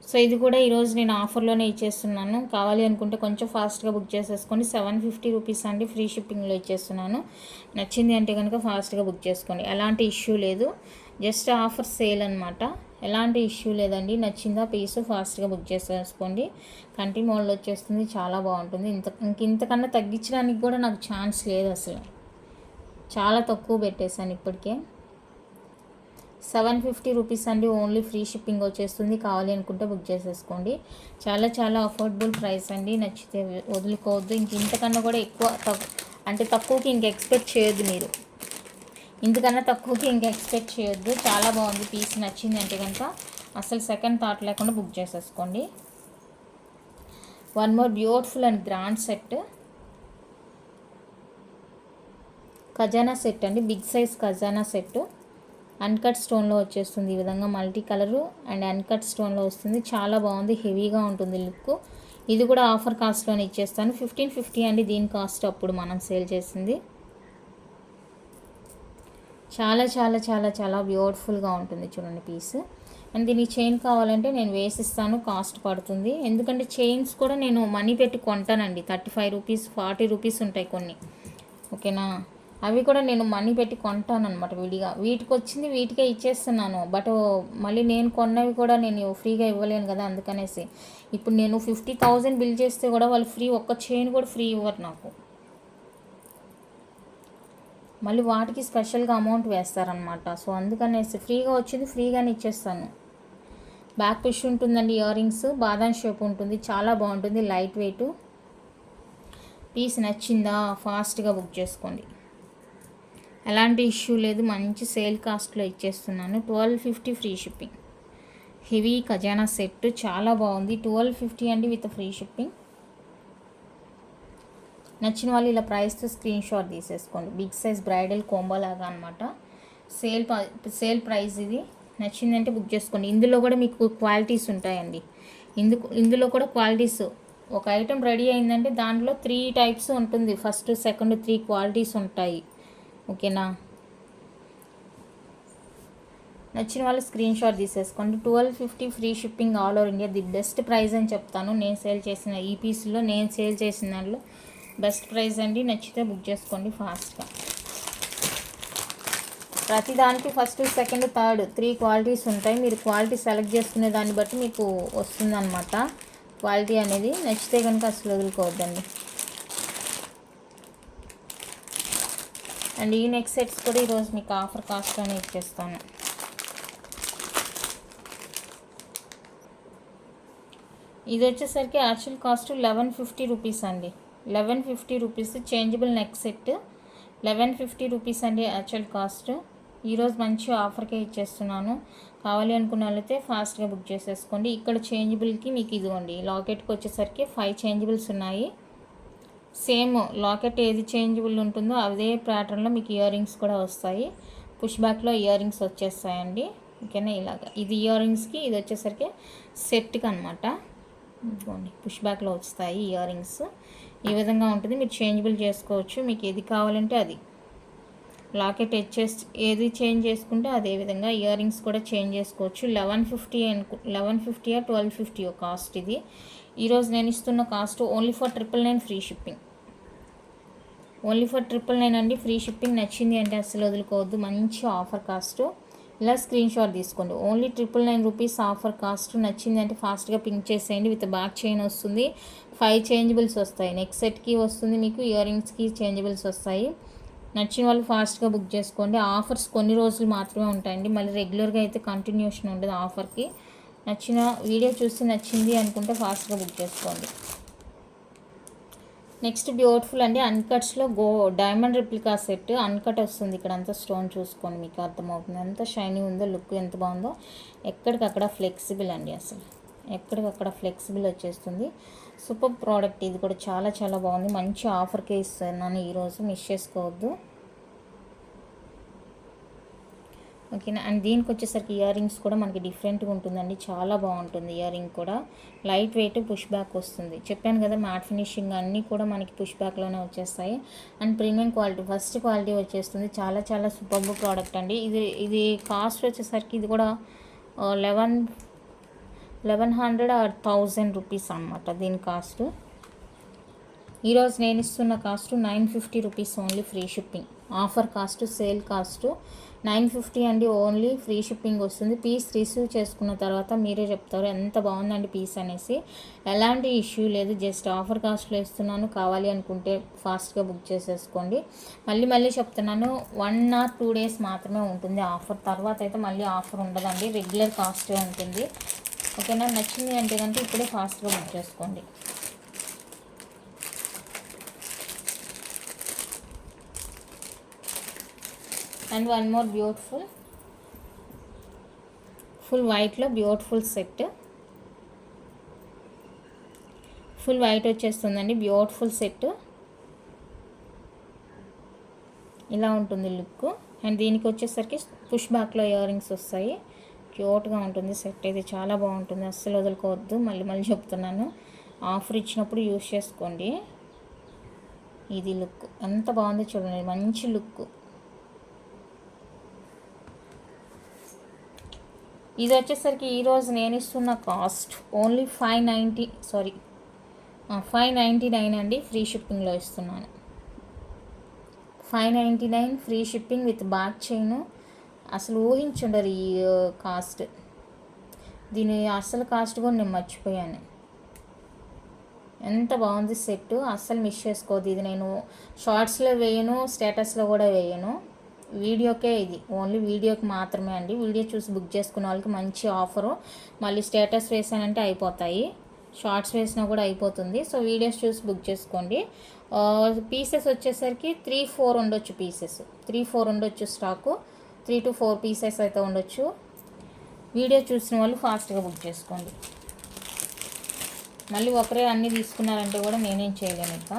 సో ఇది కూడా ఈరోజు నేను ఆఫర్లోనే ఇచ్చేస్తున్నాను. కావాలి అనుకుంటే కొంచెం ఫాస్ట్గా బుక్ చేసేసుకోండి. 750 రూపీస్ అండి, ఫ్రీ షిప్పింగ్లో ఇచ్చేస్తున్నాను. నచ్చింది అంటే కనుక ఫాస్ట్గా బుక్ చేసుకోండి. ఎలాంటి ఇష్యూ లేదు, జస్ట్ ఆఫర్ సేల్ అనమాట. ఎలాంటి ఇష్యూ లేదండి. నచ్చిందా పీస్ ఫాస్ట్గా బుక్ చేసేసుకోండి. కంటి మోడల్ వచ్చేస్తుంది, చాలా బాగుంటుంది. ఇంతకన్నా తగ్గించడానికి కూడా నాకు ఛాన్స్ లేదు అసలు. చాలా తక్కువ పెట్టేశాను ఇప్పటికే. 750 రూపీస్ అండి, ఓన్లీ ఫ్రీ షిప్పింగ్ వచ్చేస్తుంది. కావాలి అనుకుంటే బుక్ చేసేసుకోండి. చాలా చాలా అఫోర్డబుల్ ప్రైస్ అండి. నచ్చితే వదులుకోవద్దు. ఇంతకన్నా కూడా ఎక్కువ అంటే తక్కువకి ఇంక ఎక్స్పెక్ట్ చేయొద్దు మీరు. ఇంతకన్నా తక్కువకి ఇంక ఎక్స్పెక్ట్ చేయొద్దు. చాలా బాగుంది పీస్. నచ్చింది అంటే కనుక అసలు సెకండ్ థాట్ లేకుండా బుక్ చేసేసుకోండి. One more beautiful and grand set. ఖజానా సెట్ అండి, బిగ్ సైజ్ ఖజానా సెట్. అన్కట్ స్టోన్లో వచ్చేస్తుంది. ఈ విధంగా మల్టీ కలరు అండ్ అన్కట్ స్టోన్లో వస్తుంది. చాలా బాగుంది, హెవీగా ఉంటుంది లుక్. ఇది కూడా ఆఫర్ కాస్ట్లోనే ఇచ్చేస్తాను. 1550 అండి దీని కాస్ట్ అప్పుడు మనం సేల్ చేసింది. చాలా చాలా చాలా చాలా బ్యూటిఫుల్గా ఉంటుంది చూడండి పీస్. అండ్ దీనికి చైన్ కావాలంటే నేను వేసిస్తాను, కాస్ట్ పడుతుంది. ఎందుకంటే చైన్స్ కూడా నేను మనీ పెట్టి కొంటానండి. 35 రూపీస్, 40 రూపీస్ ఉంటాయి కొన్ని. ఓకేనా. అవి కూడా నేను మనీ పెట్టి కొంటాను అనమాట విడిగా. వీటికి వచ్చింది వీటికే ఇచ్చేస్తున్నాను. బట్ మళ్ళీ నేను కొన్నవి కూడా నేను ఫ్రీగా ఇవ్వలేను కదా, అందుకనేసి ఇప్పుడు నేను 50,000 బిల్ చేస్తే కూడా వాళ్ళు ఫ్రీ, ఒక్క చైన్ కూడా ఫ్రీ ఇవ్వరు నాకు. మళ్ళీ వాటికి స్పెషల్గా అమౌంట్ వేస్తారనమాట. సో అందుకనేసి ఫ్రీగా వచ్చింది ఫ్రీగానే ఇచ్చేస్తాను. బ్యాక్ పుష్ ఉంటుందండి. ఇయర్ రింగ్స్ బాదం షేప్ ఉంటుంది, చాలా బాగుంటుంది, లైట్ వెయిట్. పీస్ నచ్చిందా ఫాస్ట్గా బుక్ చేసుకోండి. ఎలాంటి ఇష్యూ లేదు, మంచి సేల్ కాస్ట్లో ఇచ్చేస్తున్నాను. 1250 ఫ్రీ షిప్పింగ్. హెవీ ఖజానా సెట్ చాలా బాగుంది. 1250 అండి విత్ ఫ్రీ షిప్పింగ్. నచ్చిన వాళ్ళు ఇలా ప్రైస్తో స్క్రీన్ షాట్ తీసేసుకోండి. బిగ్ సైజ్ బ్రైడల్ కోంబో లాగా అనమాట. సేల్ ప్రైస్ ఇది. నచ్చిందంటే బుక్ చేసుకోండి. ఇందులో కూడా మీకు క్వాలిటీస్ ఉంటాయండి. ఇందులో కూడా క్వాలిటీస్, ఒక ఐటెం రెడీ అయిందంటే దాంట్లో 3 టైప్స్ ఉంటుంది. ఫస్ట్, సెకండ్, 3 క్వాలిటీస్ ఉంటాయి. ఓకేనా. నచ్చిన వాళ్ళు స్క్రీన్ షాట్ తీసేసుకోండి. 1250 free shipping all over India. The best price అని చెప్తాను. నేను సేల్ చేసిన ఈ పీస్లో, నేను సేల్ చేసిన దాంట్లో బెస్ట్ ప్రైస్ అండి. నచ్చితే బుక్ చేసుకోండి ఫాస్ట్గా. ప్రతిదానికి ఫస్ట్, సెకండ్, థర్డ్ 3 క్వాలిటీస్ ఉంటాయి. మీరు క్వాలిటీ సెలెక్ట్ చేసుకునే దాన్ని బట్టి మీకు వస్తుందన్నమాట క్వాలిటీ అనేది. నచ్చితే కనుక అసలు వదులుకోవద్దండి. అండ్ ఈ నెక్ సెట్స్ కూడా ఈరోజు మీకు ఆఫర్ కాస్ట్లోనే ఇచ్చేస్తాను. ఇది వచ్చేసరికి యాక్చువల్ కాస్ట్ 1150 రూపీస్ అండి. 1150 rupees changeable neck set. 1150 rupees అండి యాక్చువల్ కాస్ట్. ఈరోజు మంచి ఆఫర్కే ఇచ్చేస్తున్నాను. కావాలి అనుకున్న వాళ్ళైతే ఫాస్ట్గా బుక్ చేసేసుకోండి. ఇక్కడ చేంజబుల్కి మీకు ఇదిగోండి, లాకెట్కి వచ్చేసరికి 5 చేంజబుల్స్ ఉన్నాయి. సేమ్ లాకెట్ ఏది చేంజబుల్ ఉంటుందో అదే ప్యాటర్న్లో మీకు ఇయర్ రింగ్స్ కూడా వస్తాయి. పుష్ బ్యాక్లో ఇయర్ రింగ్స్ వచ్చేస్తాయండి. ఓకేనా, ఇలాగ ఇది ఇయర్ రింగ్స్కి, ఇది వచ్చేసరికి సెట్కి అనమాట. ఇదిగోండి పుష్ బ్యాక్లో వస్తాయి ఇయర్ రింగ్స్. ఈ విధంగా ఉంటుంది. మీరు చేంజబుల్ చేసుకోవచ్చు, మీకు ఏది కావాలంటే అది. లాకెట్ ఏది చేంజ్ చేసుకుంటే అదే విధంగా ఇయర్ రింగ్స్ కూడా చేంజ్ చేసుకోవచ్చు. 1150 1250 కాస్ట్ ఇది. ఈరోజు నేను ఇస్తున్న cost only for 999 free shipping. Only for 999 అండి, ఫ్రీ షిప్పింగ్. నచ్చింది అంటే అసలు వదులుకోవద్దు, మంచి ఆఫర్ కాస్ట్. ఇలా స్క్రీన్ షాట్ తీసుకోండి. Only 999 rupees offer cost. నచ్చింది అంటే ఫాస్ట్గా పింక్ చేసేయండి. విత్ బ్యాక్ చైన్ వస్తుంది, 5 చేంజబుల్స్ వస్తాయి. నెక్ సెట్కి వస్తుంది, మీకు ఇయర్ రింగ్స్కి చేంజబుల్స్ వస్తాయి. నచ్చిన వాళ్ళు ఫాస్ట్గా బుక్ చేసుకోండి. ఆఫర్స్ కొన్ని రోజులు మాత్రమే ఉంటాయండి, మళ్ళీ రెగ్యులర్గా అయితే కంటిన్యూషన్ ఉండదు ఆఫర్కి. నచ్చిన వీడియో చూసి నచ్చింది అనుకుంటే ఫాస్ట్గా బుక్ చేసుకోండి. నెక్స్ట్ బ్యూటిఫుల్ అండి, అన్కట్స్లో డైమండ్ రిప్లికా సెట్. అన్కట్ వస్తుంది, ఇక్కడ అంతా స్టోన్ చూసుకోండి, మీకు అర్థమవుతుంది ఎంత షైనీ ఉందో, లుక్ ఎంత బాగుందో. ఎక్కడికక్కడ ఫ్లెక్సిబుల్ అండి, అసలు ఎక్కడికక్కడ ఫ్లెక్సిబుల్ వచ్చేస్తుంది. సూపర్ ప్రోడక్ట్ ఇది కూడా, చాలా చాలా బాగుంది. మంచి ఆఫర్కే ఇస్తున్నాను ఈరోజు, మిస్ చేసుకోవద్దు. ఓకేనా. అండ్ దీనికి వచ్చేసరికి ఇయర్ రింగ్స్ కూడా మనకి డిఫరెంట్గా ఉంటుందండి, చాలా బాగుంటుంది. ఇయర్ రింగ్ కూడా లైట్ వెయిట్, పుష్ బ్యాక్ వస్తుంది. చెప్పాను కదా, మ్యాట్ ఫినిషింగ్ అన్నీ కూడా మనకి పుష్ బ్యాక్లోనే వచ్చేస్తాయి. And premium quality, first quality వచ్చేస్తుంది. చాలా చాలా సూపర్ ప్రోడక్ట్ అండి. ఇది కాస్ట్ వచ్చేసరికి ఇది కూడా 1100 or 1000 రూపీస్ అనమాట దీని కాస్ట్. ఈరోజు నేను ఇస్తున్న cost 950 rupees only, free shipping. Offer cost, sale cost 950 అండి, ఓన్లీ ఫ్రీ షిప్పింగ్ వస్తుంది. పీస్ రిసీవ్ చేసుకున్న తర్వాత మీరే చెప్తారు ఎంత బాగుందండి పీస్ అనేసి. ఎలాంటి ఇష్యూ లేదు, జస్ట్ ఆఫర్ కాస్ట్లో ఇస్తున్నాను. కావాలి అనుకుంటే ఫాస్ట్గా బుక్ చేసేసుకోండి. మళ్ళీ చెప్తున్నాను, 1 or 2 days మాత్రమే ఉంటుంది ఆఫర్. తర్వాత అయితే మళ్ళీ ఆఫర్ ఉండదండి, రెగ్యులర్ కాస్టే ఉంటుంది. ఓకేనా. నచ్చింది అంటే కనుక ఇప్పుడే ఫాస్ట్గా బుక్ చేసుకోండి. And one more beautiful, full వైట్లో బ్యూటిఫుల్ సెట్. ఫుల్ వైట్ వచ్చేస్తుందండి, బ్యూటిఫుల్ సెట్. ఇలా ఉంటుంది లుక్. అండ్ దీనికి వచ్చేసరికి పుష్ బ్యాక్లో ఇయర్ రింగ్స్ వస్తాయి. క్యూట్గా ఉంటుంది సెట్, ఇది చాలా బాగుంటుంది, అస్సలు వదులుకోవద్దు. మళ్ళీ చెప్తున్నాను, ఆఫర్ ఇచ్చినప్పుడు యూజ్ చేసుకోండి. ఇది లుక్ ఎంత బాగుందో చూడండి, మంచి లుక్. ఇది వచ్చేసరికి ఈరోజు నేను ఇస్తున్న కాస్ట్ ఓన్లీ 599 అండి, ఫ్రీ షిప్పింగ్లో ఇస్తున్నాను. 599 free shipping with back chain. అసలు ఊహించుండరు ఈ కాస్ట్. దీని అసలు కాస్ట్ కూడా నేను మర్చిపోయాను. ఎంత బాగుంది సెట్, అస్సలు మిస్ చేసుకోవద్దు. ఇది నేను షార్ట్స్లో వేయను, స్టేటస్లో కూడా వేయను, వీడియోకే. ఇది ఓన్లీ వీడియోకి మాత్రమే అండి. వీడియో చూసి బుక్ చేసుకున్న వాళ్ళకి మంచి ఆఫరు. మళ్ళీ స్టేటస్ వేసానంటే అయిపోతాయి, షార్ట్స్ వేసినా కూడా అయిపోతుంది. సో వీడియోస్ చూసి బుక్ చేసుకోండి. పీసెస్ వచ్చేసరికి 3-4 ఉండొచ్చు, 3-4 ఉండొచ్చు స్టాకు. 3 to 4 పీసెస్ అయితే ఉండొచ్చు. వీడియో చూసిన వాళ్ళు ఫాస్ట్గా బుక్ చేసుకోండి. మళ్ళీ ఒకరే అన్నీ తీసుకున్నారంటే కూడా నేనేం చేయలేను ఇంకా.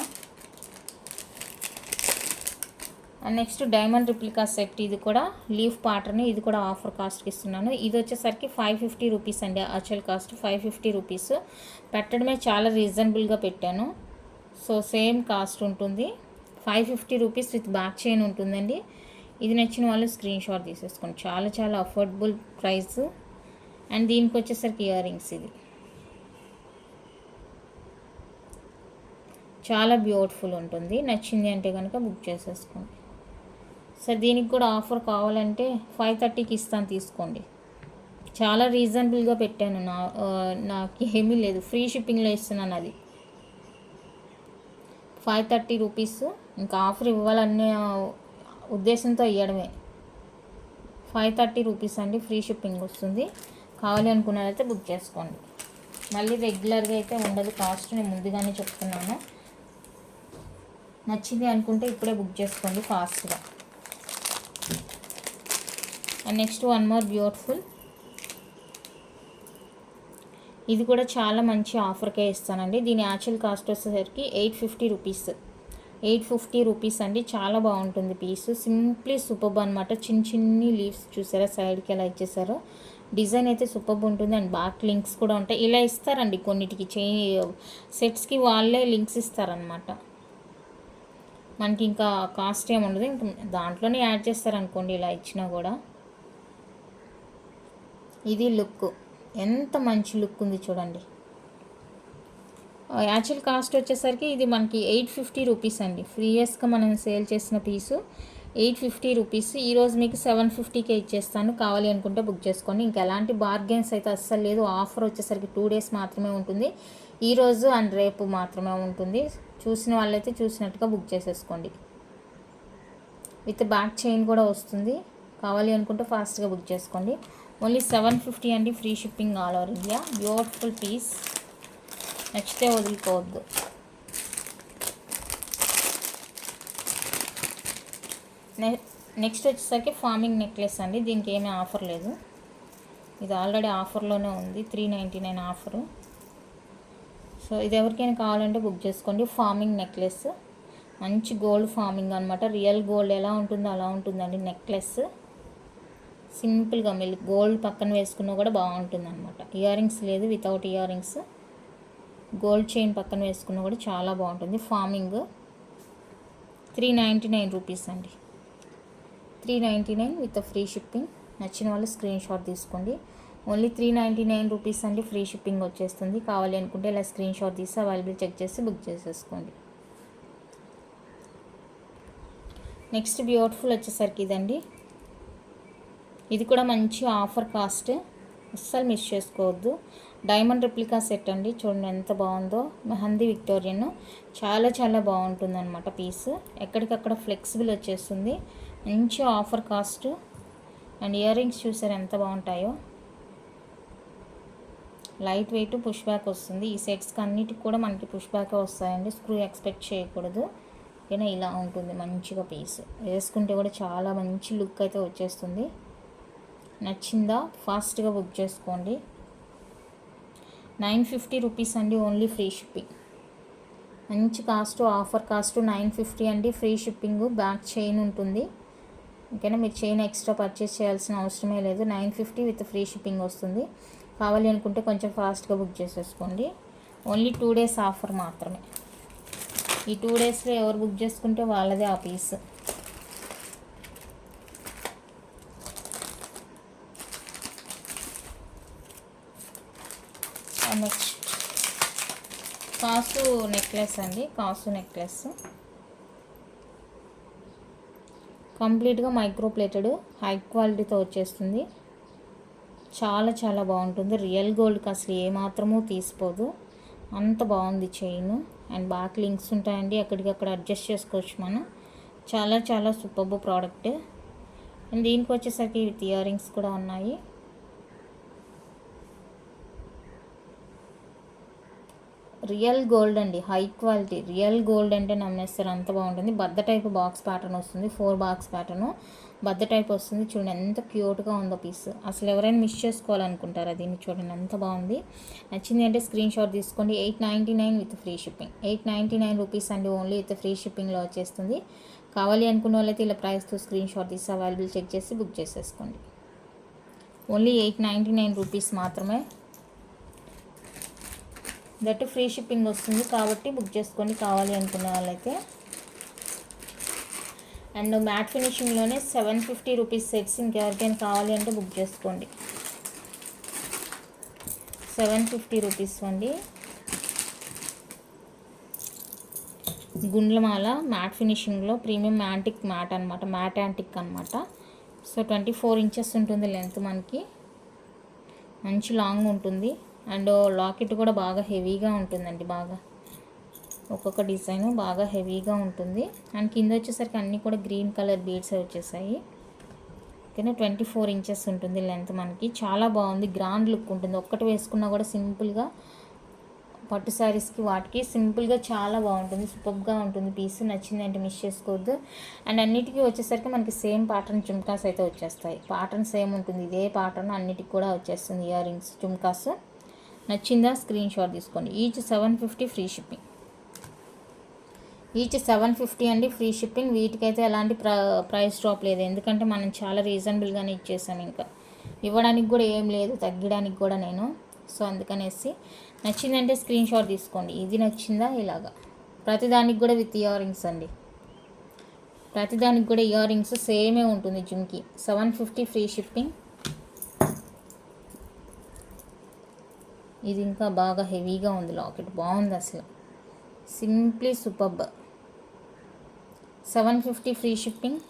And next diamond replica set. ఇది కూడా లీఫ్ ప్యాటర్న్, ఇది కూడా ఆఫర్ కాస్ట్కి ఇస్తున్నాను. ఇది వచ్చేసరికి 550 రూపీస్ అండి, యాక్చువల్ కాస్ట్ 550 రూపీస్. పెట్టడమే చాలా రీజనబుల్గా పెట్టాను. సో సేమ్ కాస్ట్ ఉంటుంది, 550 రూపీస్ విత్ బ్యాక్ చైన్ ఉంటుందండి. ఇది నచ్చిన వాళ్ళు స్క్రీన్ షాట్ తీసేసుకోండి, చాలా చాలా అఫోర్డబుల్ ప్రైస్. అండ్ దీనికి వచ్చేసరికి ఇయర్ రింగ్స్, ఇది చాలా బ్యూటిఫుల్ ఉంటుంది. నచ్చింది అంటే కనుక బుక్ చేసేసుకోండి. సార్ దీనికి కూడా ఆఫర్ కావాలంటే 530కి ఇస్తాను, తీసుకోండి. చాలా రీజనబుల్గా పెట్టాను, నాకు ఏమీ లేదు, ఫ్రీ షిప్పింగ్లో ఇస్తున్నాను. అది 530 రూపీస్. ఇంకా ఆఫర్ ఇవ్వాలనే ఉద్దేశంతో ఇవ్వడమే. 530 రూపీస్ అండి, ఫ్రీ షిప్పింగ్ వస్తుంది. కావాలి అనుకున్నారైతే బుక్ చేసుకోండి. మళ్ళీ రెగ్యులర్గా అయితే ఉండదు కాస్ట్, నేను ముందుగానే చెప్తున్నాను. నచ్చింది అనుకుంటే ఇప్పుడే బుక్ చేసుకోండి ఫాస్ట్గా. And next one more beautiful, ఇది కూడా చాలా మంచి ఆఫర్కే ఇస్తానండి. దీని యాక్చువల్ కాస్ట్ వచ్చేసరికి 850 రూపీస్. 850 రూపీస్ అండి. చాలా బాగుంటుంది పీసు, సింప్లీ సూపర్బ్ అనమాట. చిన్ని లీవ్స్ చూసారా సైడ్కి ఎలా ఇచ్చేసారో, డిజైన్ అయితే సూపర్బ్ ఉంటుంది. అండ్ బ్యాక్ లింక్స్ కూడా ఉంటాయి. ఇలా ఇస్తారండి కొన్నిటికి, సెట్స్కి వాళ్ళే లింక్స్ ఇస్తారనమాట. మనకి ఇంకా కాస్ట్ ఏమి ఉండదు, ఇంకా దాంట్లోనే యాడ్ చేస్తారనుకోండి ఇలా ఇచ్చినా కూడా. ఇది లుక్, ఎంత మంచి లుక్ ఉంది చూడండి. యాక్చువల్ కాస్ట్ వచ్చేసరికి ఇది మనకి 850 రూపీస్ అండి. ప్రీవియస్గా మనం సేల్ చేసిన పీసు 850 రూపీస్. ఈరోజు మీకు 750కే ఇచ్చేస్తాను. కావాలి అనుకుంటే బుక్ చేసుకోండి. ఇంకా ఎలాంటి బార్గెన్స్ అయితే అస్సలు లేదు. ఆఫర్ వచ్చేసరికి 2 డేస్ మాత్రమే ఉంటుంది. ఈరోజు అండ్ రేపు మాత్రమే ఉంటుంది. చూసిన వాళ్ళైతే చూసినట్టుగా బుక్ చేసేసుకోండి. విత్ బ్యాక్ చైన్ కూడా వస్తుంది. కావాలి అనుకుంటే ఫాస్ట్గా బుక్ చేసుకోండి. ఓన్లీ 750 అండి. Free shipping all over India. Beautiful piece, నచ్చితే వదులుకోవద్దు. నెక్స్ట్ వచ్చేసరికి ఫార్మింగ్ నెక్లెస్ అండి. దీనికి ఏమీ ఆఫర్ లేదు, ఇది ఆల్రెడీ ఆఫర్లోనే ఉంది. 399 ఆఫరు. సో ఇది ఎవరికైనా కావాలంటే బుక్ చేసుకోండి. ఫార్మింగ్ నెక్లెస్, మంచి గోల్డ్ ఫార్మింగ్ అనమాట. రియల్ గోల్డ్ ఎలా ఉంటుందో అలా ఉంటుందండి నెక్లెస్. సింపుల్గా మీరు గోల్డ్ పక్కన వేసుకున్నా కూడా బాగుంటుంది అనమాట. ఇయర్ రింగ్స్ లేదు, without ear rings. Gold chain పక్కన వేసుకున్నా కూడా చాలా బాగుంటుంది. ఫార్మింగ్ 399 రూపీస్ అండి. 399 విత్ ఫ్రీ షిప్పింగ్. నచ్చిన వాళ్ళు స్క్రీన్ షాట్ తీసుకోండి. ఓన్లీ 399 రూపీస్ అండి. ఫ్రీ షిప్పింగ్ వచ్చేస్తుంది. కావాలి అనుకుంటే ఇలా స్క్రీన్ షాట్ తీసి అవైలబుల్ చెక్ చేసి బుక్ చేసేసుకోండి. నెక్స్ట్ బ్యూటిఫుల్ వచ్చేసరికి ఇదండి. ఇది కూడా మంచి ఆఫర్ కాస్ట్, అస్సలు మిస్ చేసుకోవద్దు. డైమండ్ రెప్లికా సెట్ అండి. చూడండి ఎంత బాగుందో. మెహందీ విక్టోరియన్, చాలా చాలా బాగుంటుంది అనమాట పీస్. ఎక్కడికక్కడ ఫ్లెక్సిబుల్ వచ్చేస్తుంది. మంచి offer cost. And ear rings చూసారు ఎంత బాగుంటాయో. లైట్ వెయిట్, పుష్ బ్యాక్ వస్తుంది. ఈ సెట్స్కి అన్నిటికి కూడా మనకి పుష్ బ్యాకే వస్తాయండి. స్క్రూ ఎక్స్పెక్ట్ చేయకూడదు. ఓకేనా, ఇలా ఉంటుంది మంచిగా పీస్. వేసుకుంటే కూడా చాలా మంచి లుక్ అయితే వచ్చేస్తుంది. నచ్చిందా ఫాస్ట్గా బుక్ చేసుకోండి. 950 రూపీస్ అండి. Only free shipping. మంచి కాస్ట్, ఆఫర్ కాస్ట్ 950 అండి. Free shipping. బ్యాక్ చైన్ ఉంటుంది. ఓకేనా, మీరు చైన్ ఎక్స్ట్రా పర్చేస్ చేయాల్సిన అవసరమే లేదు. 950 విత్ ఫ్రీ షిప్పింగ్ వస్తుంది. కావాలి అనుకుంటే కొంచెం ఫాస్ట్గా బుక్ చేసేసుకోండి. ఓన్లీ 2 డేస్ ఆఫర్ మాత్రమే. ఈ 2 డేస్లో ఎవరు బుక్ చేసుకుంటే వాళ్ళదే ఆ పీస్. నెక్స్ట్ కాసు నెక్లెస్ అండి. కాసు నెక్లెస్ కంప్లీట్గా మైక్రో ప్లేటెడ్, హై క్వాలిటీతో వచ్చేస్తుంది. చాలా చాలా బాగుంటుంది. రియల్ గోల్డ్కి అసలు ఏమాత్రమూ తీసిపోదు, అంత బాగుంది చైన్. అండ్ బ్యాక్ లింక్స్ ఉంటాయండి, అక్కడికక్కడ అడ్జస్ట్ చేసుకోవచ్చు మనం. చాలా చాలా సూపర్బ్ ప్రోడక్ట్. అండ్ దీనికి వచ్చేసరికి విత్ ఇయర్ రింగ్స్ కూడా ఉన్నాయి. రియల్ గోల్డ్ అండి, హై క్వాలిటీ రియల్ గోల్డ్ అంటే నమ్మేస్తారు, అంత బాగుంటుంది. బద్ద టైప్ బాక్స్ ప్యాటర్న్ వస్తుంది. 4 బాక్స్ ప్యాటర్ను బద్ద టైప్ వస్తుంది. చూడండి ఎంత క్యూట్గా ఉందో పీస్. అసలు ఎవరైనా మిస్ చేసుకోవాలనుకుంటారా దీన్ని? చూడండి ఎంత బాగుంది. నచ్చింది అంటే స్క్రీన్ షాట్ తీసుకోండి. 899 విత్ ఫ్రీ షిప్పింగ్. 899 రూపీస్ అండి. ఓన్లీ విత్ ఫ్రీ షిప్పింగ్లో వచ్చేస్తుంది. కావాలి అనుకున్న వాళ్ళైతే ఇలా ప్రైస్తో స్క్రీన్ షాట్ తీసి అవైలబుల్ చెక్ చేసి బుక్ చేసేసుకోండి. ఓన్లీ 899 రూపీస్ మాత్రమే. దట్ ఫ్రీ షిప్పింగ్ వస్తుంది కాబట్టి బుక్ చేసుకోండి కావాలి అనుకున్న వాళ్ళైతే. అండ్ మ్యాట్ ఫినిషింగ్లోనే 750 రూపీస్ సెట్స్ ఇంకెవరికైనా కావాలి అంటే బుక్ చేసుకోండి. 750 రూపీస్ అండి. గుండ్లమాల మ్యాట్ ఫినిషింగ్లో ప్రీమియం యాంటిక్ మ్యాట్ అనమాట. మ్యాట్ యాంటిక్ అనమాట. సో 24 ఇంచెస్ ఉంటుంది లెంత్. మనకి మంచి లాంగ్ ఉంటుంది. అండ్ లాకెట్ కూడా బాగా హెవీగా ఉంటుందండి. బాగా ఒక్కొక్క డిజైన్ బాగా హెవీగా ఉంటుంది. అండ్ కింద వచ్చేసరికి అన్నీ కూడా గ్రీన్ కలర్ బీడ్స్ వచ్చేసాయి. ఓకేనా, 24 ఇంచెస్ ఉంటుంది లెంత్ మనకి. చాలా బాగుంది, గ్రాండ్ లుక్ ఉంటుంది. ఒక్కటి వేసుకున్నా కూడా సింపుల్గా పట్టు శారీస్కి వాటికి సింపుల్గా చాలా బాగుంటుంది, సూపర్గా ఉంటుంది పీస్. నచ్చిందంటే మిస్ చేసుకోవద్దు. అండ్ అన్నిటికీ వచ్చేసరికి మనకి సేమ్ ప్యాటర్న్ జుమ్కాస్ అయితే వచ్చేస్తాయి. ప్యాటర్న్ సేమ్ ఉంటుంది, ఇదే ప్యాటర్న్ అన్నిటికి కూడా వచ్చేస్తుంది. ఇయర్ రింగ్స్ జుమ్కాస్ నచ్చిందా స్క్రీన్ షాట్ తీసుకోండి. Each 750 free shipping. ఈచ్ 750 అండి ఫ్రీ షిప్పింగ్. వీటికైతే ఎలాంటి ప్రైస్ డ్రాప్ లేదు, ఎందుకంటే మనం చాలా రీజనబుల్గానే ఇచ్చేసాం. ఇంకా ఇవ్వడానికి కూడా ఏం లేదు, తగ్గడానికి కూడా నేను. సో అందుకనేసి నచ్చిందంటే స్క్రీన్ షాట్ తీసుకోండి. ఇది నచ్చిందా ఇలాగా ప్రతిదానికి కూడా విత్ ఇయర్ రింగ్స్ అండి. ప్రతిదానికి కూడా ఇయర్ రింగ్స్ సేమే ఉంటుంది. జుమ్కి 750 ఫ్రీ షిప్పింగ్. ఇది ఇంకా బాగా హెవీగా ఉంది లాకెట్, బాగుంది అసలు, simply superb. 750 free shipping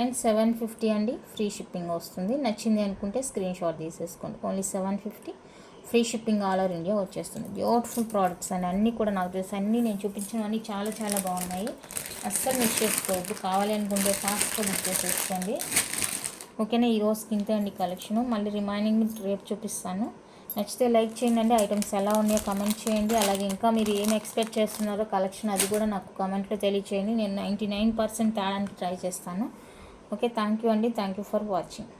and 750 అండి ఫ్రీ షిప్పింగ్ వస్తుంది. నచ్చింది అనుకుంటే స్క్రీన్ షాట్ తీసేసుకోండి. Only 750 free shipping all over India వచ్చేస్తుంది. బ్యూటిఫుల్ ప్రోడక్ట్స్ అండి, అన్నీ కూడా నాకు తెలిసి అన్నీ నేను చూపించినవన్నీ చాలా చాలా బాగున్నాయి. అస్సలు మిస్ చేసుకోవద్దు. కావాలి అనుకుంటే ఫాస్ట్గా బుక్ చేసేసుకోండి. ఓకేనా, ఈ రోజుకి ఇంతే అండి కలెక్షను. మళ్ళీ రిమైనింగ్ రేపు చూపిస్తాను. నచ్చితే లైక్ చేయండి. ఐటమ్స్ ఎలా ఉన్నాయో కమెంట్ చేయండి. అలాగే ఇంకా మీరు ఏం ఎక్స్పెక్ట్ చేస్తున్నారో కలెక్షన్ అది కూడా నాకు కమెంట్లో తెలియచేయండి. నేను 99% తేడానికి ట్రై చేస్తాను. ఓకే, థ్యాంక్ యూ అండి. Thank you for watching.